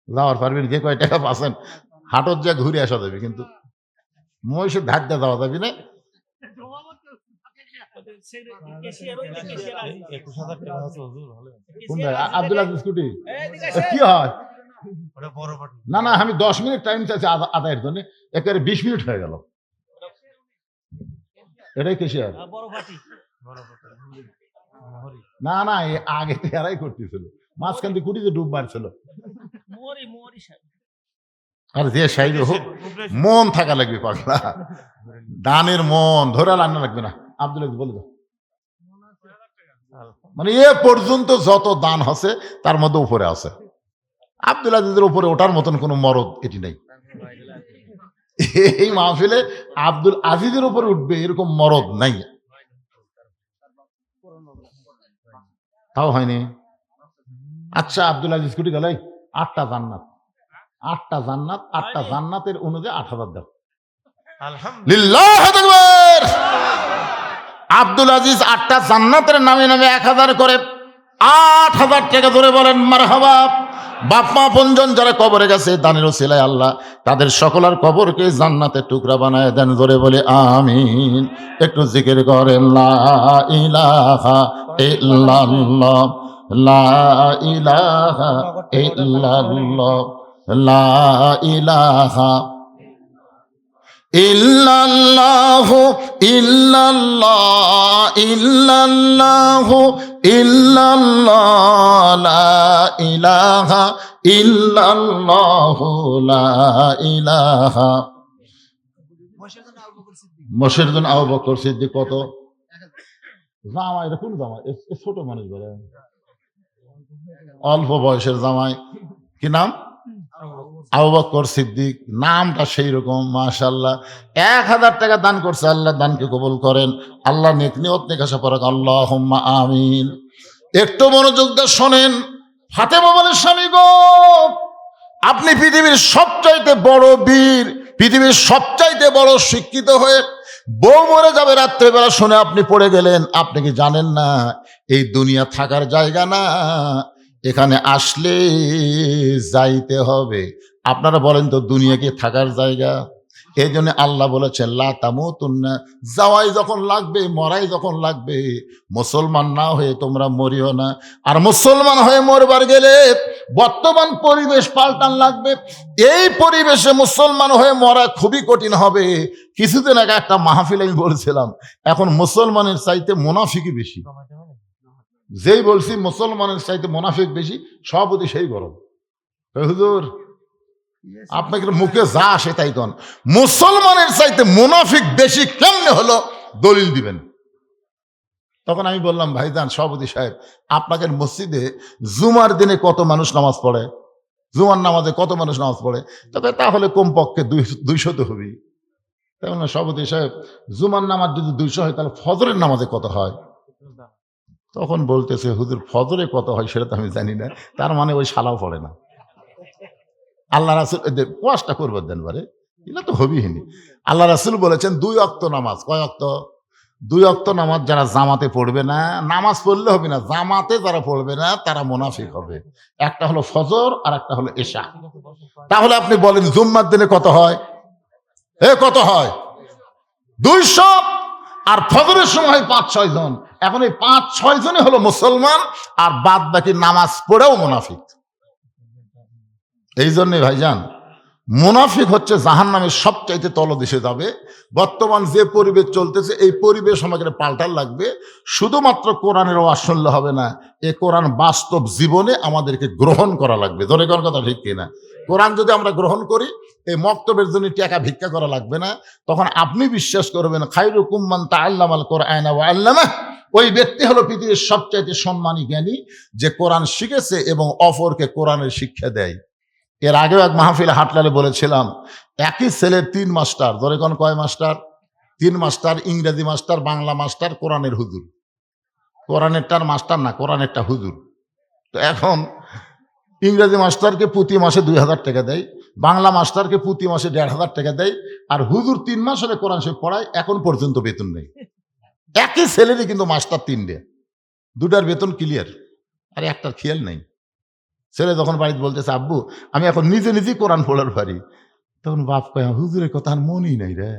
যাওয়ার পারবেন? যে কয় টাকা পাচ্ছেন হাটত যা ঘুরে আসা যাবে, কিন্তু মহিষের ধার দিয়ে যাওয়া যাবে না। 21,000 টাকা আছে হুজুর, ভালো। কোন জায়গায়? আব্দুল আজিজ স্কুটি কি হয়? ওটা বড় পাটি। না না, আমি 10 মিনিট টাইম চাইছি আদায়ের জন্য, একেবারে 20 মিনিট হয়ে গেল। এটাই কেশিয়ার? বড় পাটি। মহরি। না না, আগে তো এরাই করতেছিল, মাঝখান দিয়ে কুটিতে ডুব মারছিল। মহরি সাহেব। আর যে সাইড হোক, মন থাকা লাগবে পাগলা, দানের মন ধরে রান্না লাগবে না। আব্দুল আজিজ বলে দাও, মানে এ পর্যন্ত যত দান আছে তার মধ্যে উপরে আছে। আব্দুল আজিজের উপরে ওঠার মতন কোনো মরদ এটি নেই। এই মাহফিলে আব্দুল আজিজের উপরে উঠবে এরকম মরদ নাই, তাও হয়নি। আচ্ছা, আব্দুল আজিজ কোটি গেল 8টা জান্নাত, 8টা জান্নাত, 8টা জান্নাতের অনুযায়ী 8000 দাও। লিল্লাহু আকবার। আব্দুল আজিজ 8টা জান্নাতের নামে নামে 1000 করে 8000 টাকা ধরে বলেন মারহাবা। বাপ মা আপনজন যারা কবরে গেছে দানের ওসিলায় আল্লাহ তাদের সকলের কবরকে জান্নাতের টুকরা বানায় দেন, ধরে বলে আমিন। একটু জিকির করেন লা ইলাহা ইল্লাল্লাহ, লা ইলাহা ইল্লাল্লাহ, লা ইলাহা ইল্লাল্লাহু ইল্লাল্লাহ ইল্লাল্লাহু ইল্লাল্লাহ, লা ইলাহা ইল্লাল্লাহু, লা ইলাহা। মশের জন আবু বকর সিদ্দিক কত? জামাই, এটা কোন জামাই? ছোট মানুষ বলে, অল্প বয়সের জামাই। কি নাম? আবু বকর সিদ্দিক, নামটা সেই রকম মাশাআল্লাহ। 1000 টাকা দান করছে, আল্লাহ দানকে কবুল করেন, আল্লাহ নেক নিয়ত নেক আশা পরাক, আল্লাহুম্মা আমিন। একটু মনোযোগ দিয়ে শোনেন। ফাতেমা বলে, স্বামী গো, আপনি পৃথিবীর সবচাইতে বড় বীর, পৃথিবীর সবচাইতে বড় শিক্ষিত হয়ে বউ মরে যাবে রাত্রেবেলা শুনে আপনি পড়ে গেলেন। আপনি কি জানেন না এই দুনিয়া থাকার জায়গা না, এখানে আসলে যাইতে হবে। আপনারা বলেন তো দুনিয়া কি থাকার জায়গা? এই জন্য আল্লাহ বলেছেন লা তামুতুন্না, যাওয়াই যখন লাগবে, মরাই যখন লাগবে, মুসলমান না হয়ে তোমরা মরিও না। আর মুসলমান হয়ে মরবার গেলে বর্তমান পরিবেশ পাল্টান লাগবে। এই পরিবেশে মুসলমান হয়ে মরা খুবই কঠিন হবে। কিছুদিন আগে একটা মাহফিল আমি বলছিলাম, এখন মুসলমানের চাইতে মুনাফিকই বেশি। যেই বলছি মুসলমানের চাইতে মুনাফিক বেশি, সভাপতি সেই গরম। হুজুর আপনাকে মুখে যা আসে তাই কন, মুসলমানের চাইতে মুনাফিক বেশি কেমনে হলো দলিল দিবেন। তখন আমি বললাম, ভাইজান সভাপতি সাহেব, আপনাকে মসজিদে জুমার দিনে কত মানুষ নামাজ পড়ে? জুমার নামাজে কত মানুষ নামাজ পড়ে? তবে তাহলে কমপক্ষে 200 তো হবেই। তাই বললাম, সভাপতি সাহেব জুমার নামাজ যদি 200 হয় তাহলে ফজরের নামাজে কত হয়? তখন বলতেছে, হুজুর ফজরে কত হয় সেটা তো আমি জানি না। তার মানে ওই শালাও পড়ে না। আল্লাহ রাসূল ওয়াজটা করবার দেন বারে, এটা তো হবেই নি। আল্লাহ রাসূল বলেছেন 2 ওয়াক্ত নামাজ। কয় ওয়াক্ত? 2 ওয়াক্ত নামাজ যারা জামাতে পড়বে না, নামাজ পড়লে হবে না, জামাতে যারা পড়বে না তারা মুনাফিক হবে। একটা হলো ফজর আর একটা হলো এশা। তাহলে আপনি বলেন জুম্মার দিনে কত হয়? কত হয়? 200। আর ফজরের সময় 5-6 জন। এখন এই 5-6 জনই হলো মুসলমান, আর বাদ বাকি নামাজ পড়েও মুনাফিক। এই জন্যে ভাইজান মুনাফিক হচ্ছে জাহান্নামের সবচাইতে তলদেশে যাবে। বর্তমান যে পরিবেশ চলতেছে এই পরিবেশ আমাদের পাল্টার লাগবে। শুধুমাত্র কোরআনের ওয়াজ শুনলে হবে না, এ কোরআন বাস্তব জীবনে আমাদেরকে গ্রহণ করা লাগবে। ধরে কোন কথা ঠিক কিনা? কোরআন যদি আমরা গ্রহণ করি, এই মক্তবের জন্য টাকা ভিক্ষা করা লাগবে না। তখন আপনি বিশ্বাস করবেন খায়রুকুম মান তাআল্লামাল কুরআনা ওয়া আল্লামাহ, ওই ব্যক্তি হলো পৃথিবীর সবচাইতে সম্মানী জ্ঞানী, যে কোরআন শিখেছে এবং অপরকে কোরআনের শিক্ষা দেয়। এর আগেও এক মাহফিলে হাটলালে বলেছিলাম, একই ছেলের 3 মাস্টার। ধরে কোন কয় মাস্টার? 3 মাস্টার, ইংরেজি মাস্টার, বাংলা মাস্টার, কোরআনের হুজুর। কোরআনেরটার মাস্টার না, কোরআনেরটা হুজুর। তো এখন ইংরেজি মাস্টারকে প্রতি মাসে 2000 টাকা দেয়, বাংলা মাস্টারকে প্রতি মাসে 1500 টাকা দেয়, আর হুজুর 3 মাস হলে কোরআন শরীফ পড়ায়, এখন পর্যন্ত বেতন নেই। একই ছেলেরই কিন্তু মাস্টার 3টে, দুটার বেতন ক্লিয়ার, আর একটার খেয়াল নেই। ছেলে যখন বাড়িতে বলতেছে আব্বু আমি এখন নিজে নিজেই কোরআন পড়ার পারি, তখন বাপ কয় হুজুরের কথা আর মনই নাই রে।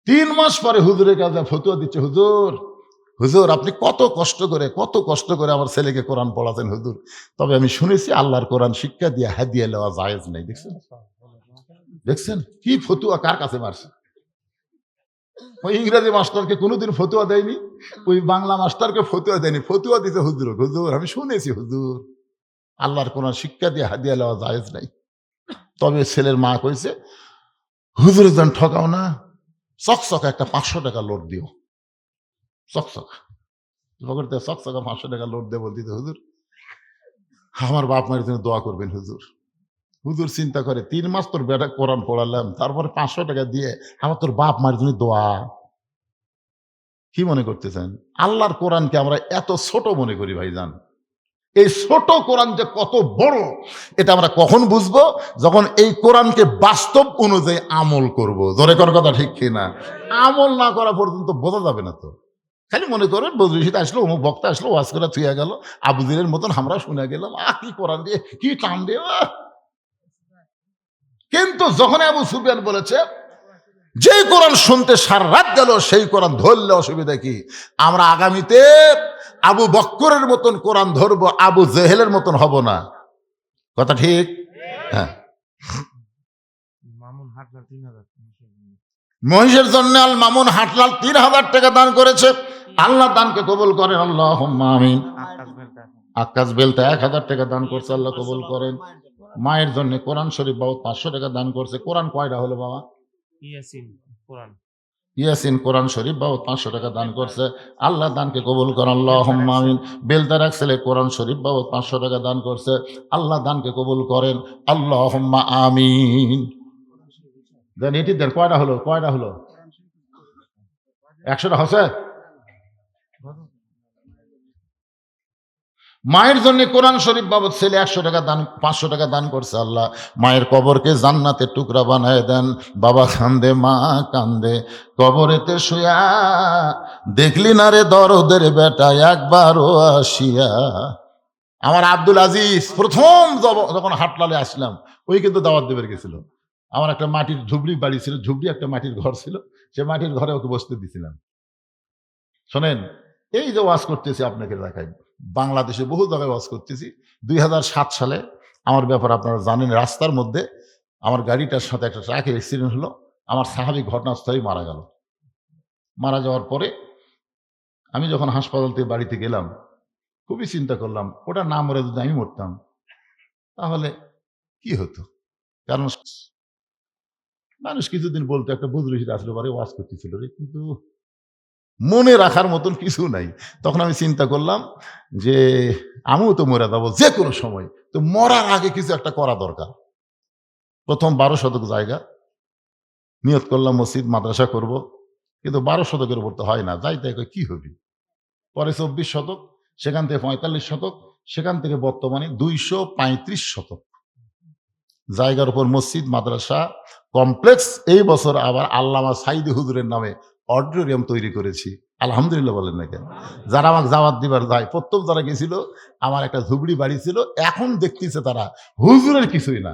3 মাস পরে হুজুরের কাছে ফতুয়া দিচ্ছে, হুজুর হুজুর আপনি কত কষ্ট করে আমার ছেলেকে কোরআন পড়াতেন হুজুর, তবে আমি শুনেছি আল্লাহর কোরআন শিক্ষা দিয়ে হাদিয়া নেওয়া জায়েজ নাই। দেখছেন কি ফতুয়া কার কাছে মারছে? ওই ইংরেজি মাস্টারকে কোনোদিন ফতুয়া দেয়নি, ওই বাংলা মাস্টারকে ফতুয়া দেয়নি, ফতুয়া দিতে হুজুর, হুজুর আমি শুনেছি হুজুর আল্লাহর কোরআন শিক্ষা দিয়ে হাদিয়া নেওয়া জায়েজ নাই। তবে ছেলের মা কইছে হুজুরের যেন ঠকাও না, চকচকা একটা 500 টাকা লোড দিও। চকচকা চকচকা 500 টাকা লোড দিয়ে বলতে হুজুর আমার বাপ মায়ের জন্য দোয়া করবেন হুজুর। হুজুর চিন্তা করে 3 মাস তোর বেটা কোরআন পড়ালাম, তারপরে 500 টাকা দিয়ে আমার তোর বাপ মায়ের জন্য দোয়া। কি মনে করতেছেন? আল্লাহর কোরআনকে আমরা এত ছোট মনে করি ভাইজান। এই ছোট কোরআন যে কত বড় এটা আমরা কখন বুঝবো? যখন এই কোরআনকে বাস্তব অনুযায়ী আমল করব। জোরে করার কথা ঠিক কিনা? আমল না করা পর্যন্ত বোঝা যাবে না। তো খালি মনে করেন বদরুশিদ আসলো, অমুক বক্তা আসলো, ওয়াজ করে থুয়ে গেল, আবুজিরের মতন আমরা শুনে গেলাম, কি কোরআন দিয়ে কি টান দিয়ে। কিন্তু যখন আবু সুফিয়ান বলেছে যে কোরআন শুনতে সারা রাত গেল সেই কোরআন ধরলে অসুবিধা কি, আমরা আগামীতে আবু বক্করের মতন কোরআন ধরবো, আবু জেহেলের মতন হব না। কথা ঠিক? হ্যাঁ। মামুন হাটলার 3000 মহিষের জন্য আল মামুন হাটলাল 3000 টাকা দান করেছে। আল্লাহ দানকে কবুল করেন, আল্লাহুম্মা আমিন। আকাশ বেলতা 1000 টাকা দান করছে, আল্লাহ কবুল করেন। মায়ের জন্য কোরআন শরীফ বাবদ 500 টাকা দান করছে। কোরআন কয়টা হলো বাবা? ইয়াসিন কোরআন শরীফ বাবদ 500 টাকা দান করছে। আল্লাহ দানকে কবুল করেন, আল্লাহুম্মা আমিন। বেলতার এক ছেলে কোরআন শরীফ বাবদ 500 টাকা দান করছে। আল্লাহ দানকে কবুল করেন, আল্লাহুম্মা আমিন। দেন এটি দেন, কয়টা হলো? 100টা হচ্ছে। মায়ের জন্য কোরআন শরীফ বাবদ ছেলে 100 টাকা দান, 500 টাকা দান করছে। আল্লাহ মায়ের কবরকে জান্নাতের টুকরা বানায় দেন। বাবা কান্দে, মা কান্দে, কবরেতে শুয়া, দেখলি না রে দরদের বেটা একবারও আসিয়া। আমার আব্দুল আজিজ প্রথম যখন হাটলালে আসলাম, ওই কিন্তু দাওয়াত দেবে গেছিল। আমার একটা মাটির ঝুবড়ি বাড়ি ছিল, ঝুবড়ি একটা মাটির ঘর ছিল, সে মাটির ঘরে ওকে বসতে দিছিলাম। শোনেন, এই যে ওয়াজ করতেছি আপনাকে দেখাই, বাংলাদেশে বহু জায়গায় ওয়াজ করতেছি। 2007 সালে আমার ব্যাপার আপনারা জানেন, রাস্তার মধ্যে আমার গাড়িটার সাথে একটা ট্রাকের অ্যাক্সিডেন্ট হলো। আমার সাহাবী ঘটনাস্থলেই মারা গেল। মারা যাওয়ার পরে আমি যখন হাসপাতাল থেকে বাড়িতে গেলাম, খুবই চিন্তা করলাম, ওটা না মরে যদি আমি মরতাম তাহলে কি হতো। কারণ মানুষ কিছুদিন বলতো একটা বদরুশিদ আসলে পরে ওয়াজ করতেছিল রে, কিন্তু মনে রাখার মতন কিছু নাই। তখন আমি চিন্তা করলাম যে আমিও তো মরে যাবো যে কোনো সময়, তো মরার আগে কিছু একটা করা দরকার। প্রথম 12 শতক জায়গা নিয়ত করলাম মসজিদ মাদ্রাসা করব, কিন্তু 12 শতকের উপর তো হয় না, যাই তাই কি হবে। পরে 24 শতক, সেখান থেকে 45 শতক, সেখান থেকে বর্তমানে 235 শতক জায়গার উপর মসজিদ মাদ্রাসা কমপ্লেক্স। এই বছর আবার আল্লামা সাইদি হুজুরের নামে অডিটোরিয়াম তৈরি করেছি। আলহামদুলিল্লাহ বলেন না কেন? যারা আমাকে জাওয়াত দিবার যায়, প্রথম যারা গেছিল, আমার একটা ঝুবড়ি বাড়ি ছিল, এখন দেখতেছে তারা হুজুরের কিছুই না,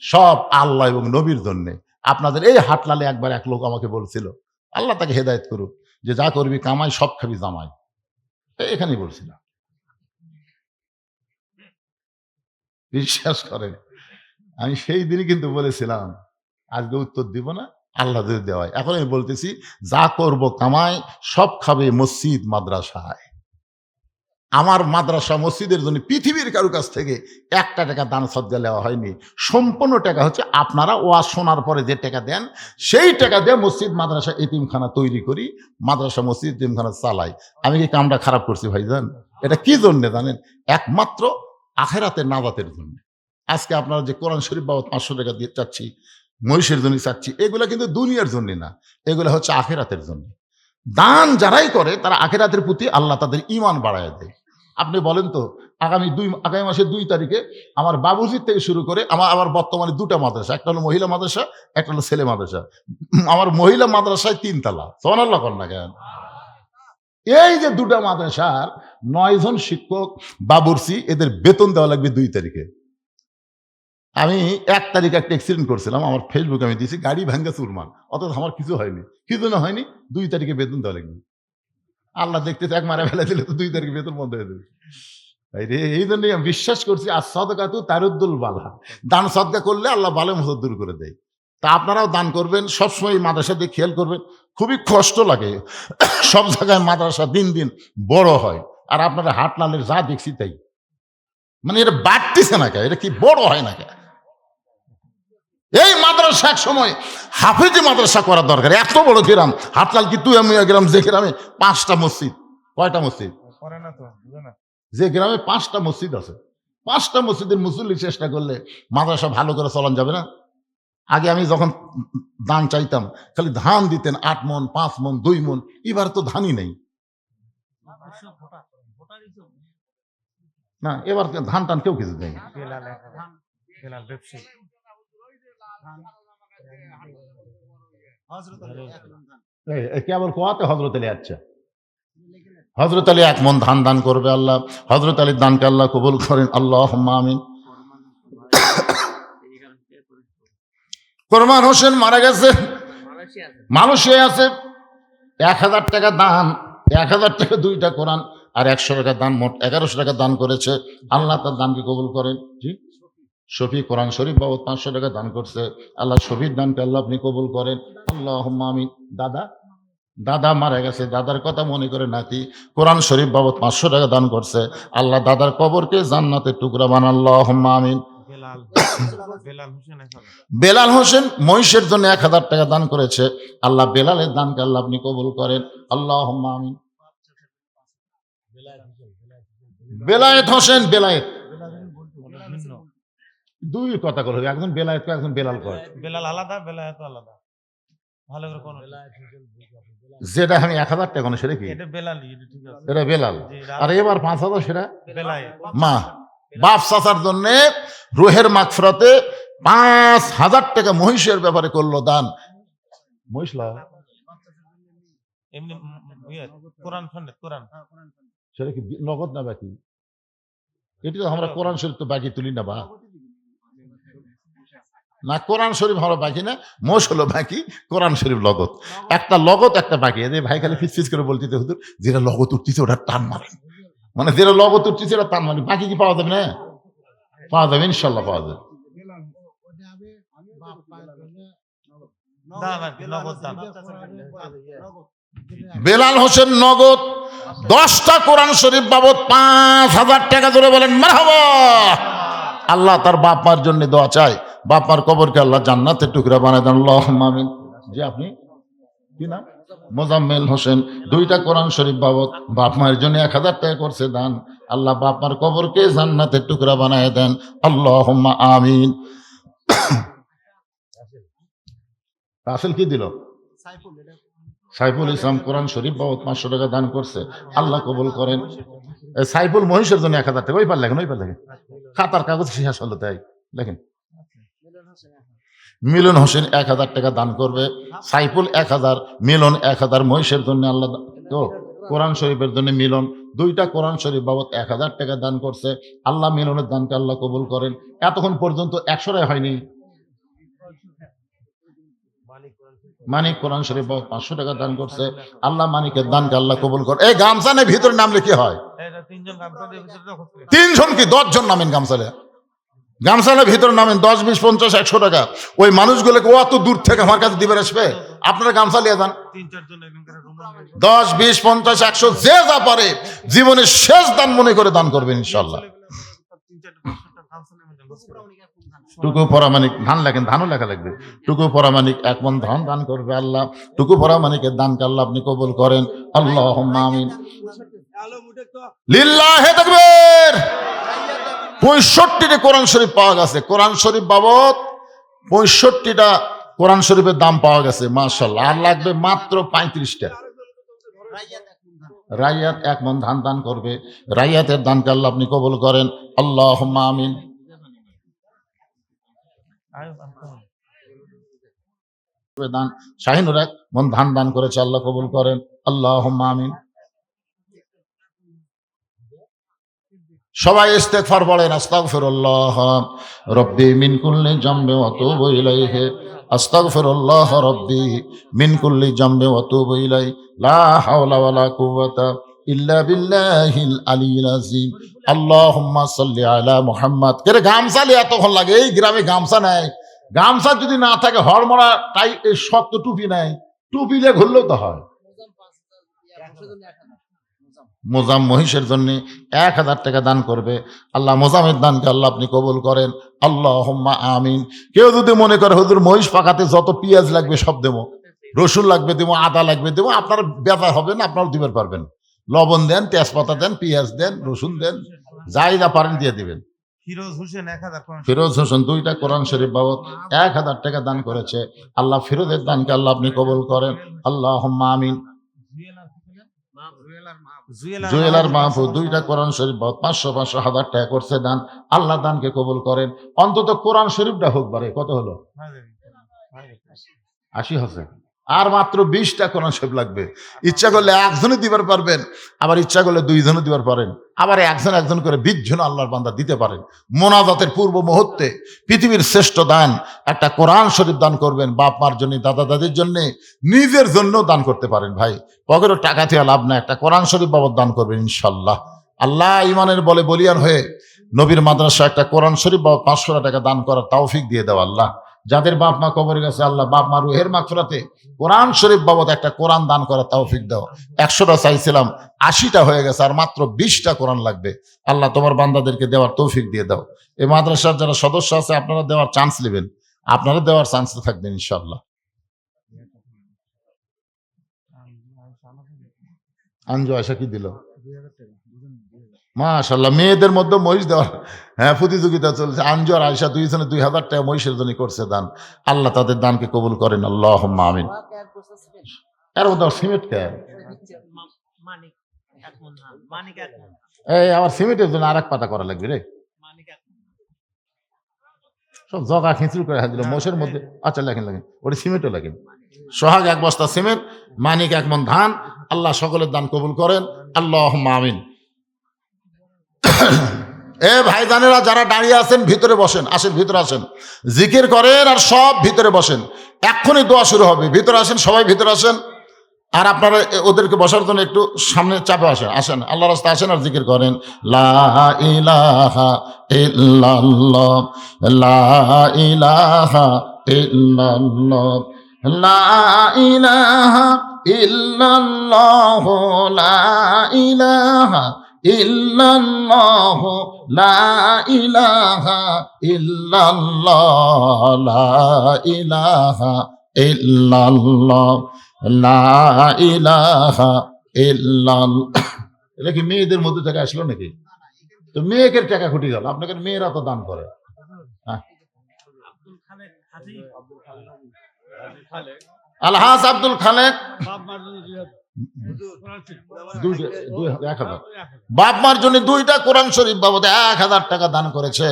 সব আল্লাহ এবং নবীর জন্যে। আপনাদের এই হাটলালে একবার এক লোক আমাকে বলছিল, আল্লাহ তাকে হেদায়েত করুক, যে যা করবি কামাই, সব খাবি জামাই। এখানেই বলছিলাম, বিশ্বাস করেন। আমি সেই দিনই কিন্তু বলেছিলাম আজকে উত্তর দিব না, আল্লাহ যদি দেওয়ায়। এখন আমি বলতেছি যা করব কামাই সব খাবে মসজিদ মাদ্রাসায়। আমার মাদ্রাসা মসজিদের জন্য পৃথিবীর কারো কাছ থেকে 1 টাকা দান সদকা নেওয়া হয়নি। সম্পূর্ণ টাকা হচ্ছে আপনারা ওয়াজ শোনার পরে যে টাকা দেন, সেই টাকা দিয়ে মসজিদ মাদ্রাসা এতিমখানা তৈরি করি, মাদ্রাসা মসজিদ এতিমখানা চালাই। আমি কি কামটা খারাপ করছি ভাইজান? এটা কি জন্য জানেন? একমাত্র আখেরাতের নাজাতের জন্য। আজকে আপনারা যে কোরআন শরীফ বাবদ 500 টাকা দিয়ে চাচ্ছি, মহিষের জন্য চাচ্ছি, এগুলা কিন্তু দুনিয়ার জন্য না, এগুলা হচ্ছে আখেরাতের জন্য। দান যারাই করে তারা আখেরাতের প্রতি আল্লাহ তাদের ঈমান বাড়ায় দেয়। আপনি বলেন তো, আগামী মাসের 2 তারিখে আমার বাবুজির থেকে শুরু করে আমার বর্তমানে 2টা মাদ্রাসা, একটা হলো মহিলা মাদ্রাসা, একটা হলো ছেলে মাদ্রাসা। আমার মহিলা মাদ্রাসায় 3 তলা, সুবহানাল্লাহ কর না কেন? এই যে 2টা মাদ্রাসার 9 জন শিক্ষক বাবুর্চি, এদের বেতন দেওয়া লাগবে 2 তারিখে। আমি 1 তারিখে একটা অ্যাক্সিডেন্ট করছিলাম, আমার ফেসবুকে আমি দিয়েছি, গাড়ি ভাঙ্গা চুরমার, অথচ আমার কিছু হয়নি। কি জন্য হয়নি? 2 তারিখে বেতন দেওয়া লাগবে। আল্লাহ দেখতেছে, এক মারা ফেলা দিলে তো 2 তারিখে বেতন বন্ধ হয়ে যাবে। এই জন্যই আমি বিশ্বাস করছি আর সদকাতু তারুদ্দুল বালা, দান সদকা করলে আল্লাহ বালা মুসিবত দূর করে দেয়। তা আপনারাও দান করবেন, সবসময় মাদ্রাসা দিয়ে খেয়াল করবেন। খুবই কষ্ট লাগে, সব জায়গায় মাদ্রাসা দিন দিন বড় হয়, আর আপনারা হাট নালের যা দেখছি তাই, মানে এটা বাড়তেছে না কে, এটা কি বড় হয় না কে? এই মাদ্রাসা এক সময় হাফেজি মাদ্রাসা করার দরকার। এত বড় গ্রাম হাটলাল কি তুই আমি গ্রাম, যে গ্রামে 5টা মসজিদ, কয়টা মসজিদ? করে না তো, বুঝে না। যে গ্রামে 5টা মসজিদ আছে, 5টা মসজিদের মুসল্লি চেষ্টা করলে মাদ্রাসা ভালো করে চলান যাবে না? আগে আমি যখন দান চাইতাম খালি ধান দিতেন 8 মণ, 5 মণ, 2 মণ। এবার তো ধানই নেই না, এবার ধান টান কেউ কিছু নেই। বেলাল বেলাল ব্যবসায়ী। কেবল কোয়াতে হজরত আলী, আচ্ছা হজরত আলী 1 মণ ধান দান করবে আল্লাহ। হজরত আলীর দানকে আল্লাহ কবুল করেন, আল্লাহুম্মা আমিন। কোরমান হোসেন মারা গেছে, মালয়েশিয়ায় আছে। 1000 টাকা দান, 1000 টাকা 2টা কোরআন, আর 100 টাকা দান, মোট 1100 টাকা দান করেছে। আল্লাহ তার দানকে কবুল করেন। জি, শফি কোরআন শরীফ বাবদ 500 টাকা দান করছে। আল্লাহ শফির দানকে আল্লাহ আপনি কবুল করেন, আল্লাহুম্মা আমিন। দাদা মারা গেছে, দাদার কথা মনে করে নাতি কোরআন শরীফ বাবদ 500 টাকা দান করছে। আল্লাহ দাদার কবরকে জান্নাতের টুকরা বানান, আল্লাহুম্মা আমিন। বেলাল হোসেন মহিষের জন্য 1000 টাকা দান করেছে। আল্লাহ বেলালের দানকে আল্লাহ আপনি কবুল করেন, আল্লাহুম্মা আমিন। বেলায়েত হোসেন, বেলায়েত 2 কথা করে, একজন বেলায়েত কয়, একজন বেলাল কয়। বেলাল আলাদা, বেলায়েত আলাদা। ভালো করে কোন যেটা আমি 1000 টাকা সেটা কি? এটা বেলালই, এটা ঠিক আছে, এটা বেলাল। আর এবার 5000 সেটা বেলায়েত। মা বাপ চাচার জন্য রুহের মাগফিরাতে 5000 টাকা মহিষের ব্যাপারে করলো দান। মহিষলা এমনি কোরআন শুনলে, কোরআন সেটা কি নগদ না বাকি? এটি তো আমরা কোরআন শরীফ তো বাকি তুলি না বা না, কোরআন শরীফ আমরা বাকি না, মোষ হলো বাকি, কোরআন শরীফ লগত। একটা লগত একটা বাকি। এদের ভাই খালি ফিস করে বলতে হুজুর যেটা লগত উঠতেছে ওটা টান মারেন, মানে যেটা লগত উঠতেছে ওটা টান মারেন, বাকি কি পাওয়া যাবে না? পাওয়া যাবে, ইনশাল্লাহ পাওয়া যাবে। বেলাল হোসেন নগদ 10টা কোরআন শরীফ বাবদ 5000 টাকা ধরে বলেন মারহাবা। আল্লাহ তার বাপ মার জন্য দোয়া চাই, বাপ মার কবরকে আল্লাহ জান্নাতের টুকরা বানায় দেন, আল্লাহুম্মা আমিন। জি, আপনি কি নাম? মোজাম্মেল হোসেন 2টা কোরআন শরীফ বাবদ বাপ মায়ের জন্য 1000 টাকা করছে দান। আল্লাহ বাপ মার কবরকে জান্নাতের টুকরা বানায় দেন, আল্লাহুম্মা আমিন। রাসেল কি দিল? সাইফুল ইসলাম কোরআন শরীফ বাবদ 500 টাকা দান করছে, আল্লাহ কবুল করেন। সাইফুল মহিষের জন্য 1000 টাকা। ওই পার লেখেন, ওই পার লেখেন, খাতার কাগজ শেষ হলো তাই লেখেন। মিলন হোসেন 1000 টাকা দান করবে, সাইফুল 1000, মিলন 1000 মহিষের জন্য আল্লাহ তো কোরআন শরীফের জন্য মিলন 2টা কোরআন শরীফ বাবদ 1000 টাকা দান করছে। আল্লাহ মিলনের দানকে আল্লাহ কবুল করেন। এতক্ষণ পর্যন্ত 100 টাকা হয়নি। মানিক কোরআন শরীফ বাবদ 500 টাকা দান করছে। আল্লাহ মানিকের দানকে আল্লাহ কবুল করে। এই গামছানের ভিতরে নামলে কি হয়? 3 জন কি 10 জন নামেন গামছালে? গামছালা ভিতরে নামেন, 10, 20, 50, 100 টাকা। ওই মানুষগুলোকে অত দূর থেকে আমার কাছে দিবেন আসবে, আপনারা গামছা নিয়ে যান। 3-4 জন এরকম করে রুমাল নিয়ে 10, 20, 50, 100 যে যা পারে জীবনের শেষ দান মনে করে দান করবেন ইনশাল্লাহ। 3-4-500 টাকা গামছা নিয়ে যান, বস করে। টুকু পরামানিক ধান লেখেন, ধানও লেখা লাগবে। টুকু পরামানিক 1 মণ ধান দান করবে আল্লাহ। টুকু পরামানিকের দানকে আল্লাহ আপনি কবুল করেন। আল্লাহুম্মা আমিন। লিল্লাহি তাকবীর। 65টা কোরআন শরীফ পাওয়া গেছে। কোরআন শরীফ বাবদ 65টা কোরআন শরীফের দাম পাওয়া গেছে, মাশাআল্লাহ। আর লাগবে মাত্র 35টা। রাইয়াত 1 মণ ধান দান করবে। রাইয়াতের দানকে আল্লাহ আপনি কবুল করেন। আল্লাহুম্মা আমিন। দান শাহিনুর 1 মণ ধান দান করেছে, আল্লাহ কবুল করেন। আল্লাহুম্মা আমিন। সবাই ইস্তেগফার পড়েন। আস্তাগফিরুল্লাহ রব্বি মিন কুল্লি জামবি ওয়া আতুবু ইলাইহি। আস্তাগফিরুল্লাহ রব্বি মিন কুল্লি জামবি ওয়া আতুবু ইলাইহি। লা হাওলা ওয়ালা কুওয়াতা ইল্লা বিল্লাহিল আলিয়্যিল আযীম। আল্লাহুম্মা সাল্লি আলা মুহাম্মাদ। কেরে গামছা লিয়ে এতক্ষণ লাগে? এই গ্রামে গামছা নাই। গামছা যদি না থাকে হড়মড়া টাই এই শক্ত টুপি নাই, টুপি দিয়ে ঘুরলেও তো হয়। মোজাম মহিষের জন্য 1000 টাকা দান করবে আল্লাহ। মোজামের দানকে আল্লাহ আপনি কবুল করেন। আল্লাহুম্মা আমিন। কেউ যদি মনে করে হুজুর মহিষ পাকাতে যত পেঁয়াজ লাগবে সব দেবো, রসুন লাগবে দেবো, আদা লাগবে দেবো, আপনার ব্যাপার হবে না, আপনারা দিতে পারবেন। লবণ দেন, তেজপাতা দেন, পেঁয়াজ দেন, রসুন দেন, যাই যা পারেন দিয়ে দিবেন। ফিরোজ হোসেন 1000 কোরআন। ফিরোজ হোসেন 2টা কোরআন শরীফ বাবদ 1000 টাকা দান করেছে আল্লাহ। ফিরোজের দানকে আল্লাহ আপনি কবুল করেন। আল্লাহুম্মা আমিন। জুয়েলার মাহফুজ 2টা কোরআন শরীফ বাবদ 500, 1000 টাকা করছে দান। আল্লাহ দানকে কবুল করেন। অন্তত কোরআন শরীফটা হোক বারে। কত হলো? 80 হচ্ছে। আর মাত্র 20টা কোরআন শরীফ লাগবে। ইচ্ছা করলে একজনই দিবার পারবেন, আবার ইচ্ছা করলে 2 জনও দিবার পারেন, আবার একজন করে 20 জন আল্লাহর বান্দা দিতে পারেন। মোনাজাতের পূর্ব মুহূর্তে পৃথিবীর শ্রেষ্ঠ দান একটা কোরআন শরীফ দান করবেন। বাপ মার জন্য, দাদা দাদির জন্য, নিজের জন্য দান করতে পারেন। ভাই পকেটের টাকা থেকে লাভ না, একটা কোরআন শরীফ বাবদ দান করবেন ইনশাল্লাহ। আল্লাহ ইমানের বলে বলিয়ান হয়ে নবীর মাদ্রাসা একটা কোরআন শরীফ বাবদ 500 টাকা দান করার তৌফিক দিয়ে দেওয়া আল্লাহ। যাদের বাপ মা কবরে গেছে আল্লাহ বাপ মা রুহের মাগফিরাতে কোরআন শরীফ বাবদ একটা কোরআন দান করার তৌফিক দাও। 100টা চাইছিলাম, 80টা হয়ে গেছে, আর মাত্র 20টা কোরআন লাগবে। আল্লাহ তোমার বান্দাদেরকে দেওয়ার তৌফিক দিয়ে দাও। এই মাদ্রাসার যারা সদস্য আছে আপনারা দেওয়ার চান্স নেবেন, আপনারা দেওয়ার চান্স থাকবেন ইনশাল্লাহ। আঞ্জু আয়সা কি দিল? মাশাআল্লাহ। মেয়েদের মধ্যে মহিষ দেওয়ার প্রতিযোগিতা চলছে। আঞ্জু আর আয়সা 2 জনে 2000 টাকা মহিষের জন্য করছে দান। আল্লাহ তাদের দানকে কবুল করেন। আল্লাহুম্মা আমিন। এর মধ্যে সিমেন্ট কে? এই আমার সিমেন্টের জন্য আরেক পাতা করা লাগবে রে। সব জগা খিচুড়ি করে দিল মোষের মধ্যে। আচ্ছা লেখেন ওটা সিমেন্টও লেখেন। সোহাগ 1 বস্তা সিমেন্ট, মানিক 1 মণ ধান। আল্লাহ সকলের দান কবুল করেন। আল্লাহুম্মা আমিন। এ ভাইজানেরা যারা দাঁড়িয়ে আছেন ভিতরে বসেন, আসেন ভিতরে আসেন, জিকির করেন আর সব ভিতরে বসেন। এক্ষুনি দোয়া শুরু হবে। ভিতরে আসেন, সবাই ভিতরে আসেন। আর আপনারা ওদেরকে বসার জন্য একটু সামনে চাপে আসেন, আসেন আল্লাহর রাস্তায় আসেন আর জিকির করেন। লা ইলাহা ইল্লাল্লাহ, লা ইলাহা ইল্লাল্লাহ, লা ইলাহা ইল্লাল্লাহ, লা ইলাহা ইল্লাল্লাহ, লা ইলাহা ইল্লাল্লাহ, লা ইলাহা ইল্লাল্লাহ, লা ইলাহা ইল্লাল্লাহ। এটা কি মেয়েদের মধ্যে থেকে আসলো নাকি? তো মেয়েকে টাকা খুঁটি গেল, আপনাকে মেয়েরা তো দান করে। আলহাজ আব্দুল খালেক 1000। বাপ মার জন্য 2টা কোরআন শরীফ বাবদ 1000 টাকা দান করেছে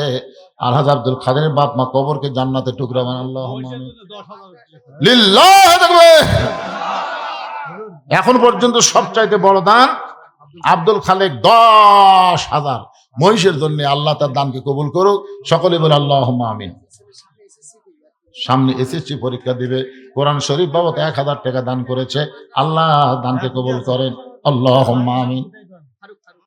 আলহাজ আব্দুল খালের বাপ মা। কবরকে জান্নাতে টুকরা বানান। আল্লাহুম্মা আমিন। লিল্লাহি তাকবীর। এখন পর্যন্ত সবচাইতে বড় দান আব্দুল খালেক 10,000 মহিষের জন্য। আল্লাহ তার দানকে কবুল করুক। সকলে বলে আল্লাহুম্মা আমিন। সামনে এসএসসি পরীক্ষা দিবে, কোরআন শরীফ বাবদ 1000 টাকা দান করেছে। আল্লাহ দানকে কবুল করেন। আল্লাহুম্মা আমিন।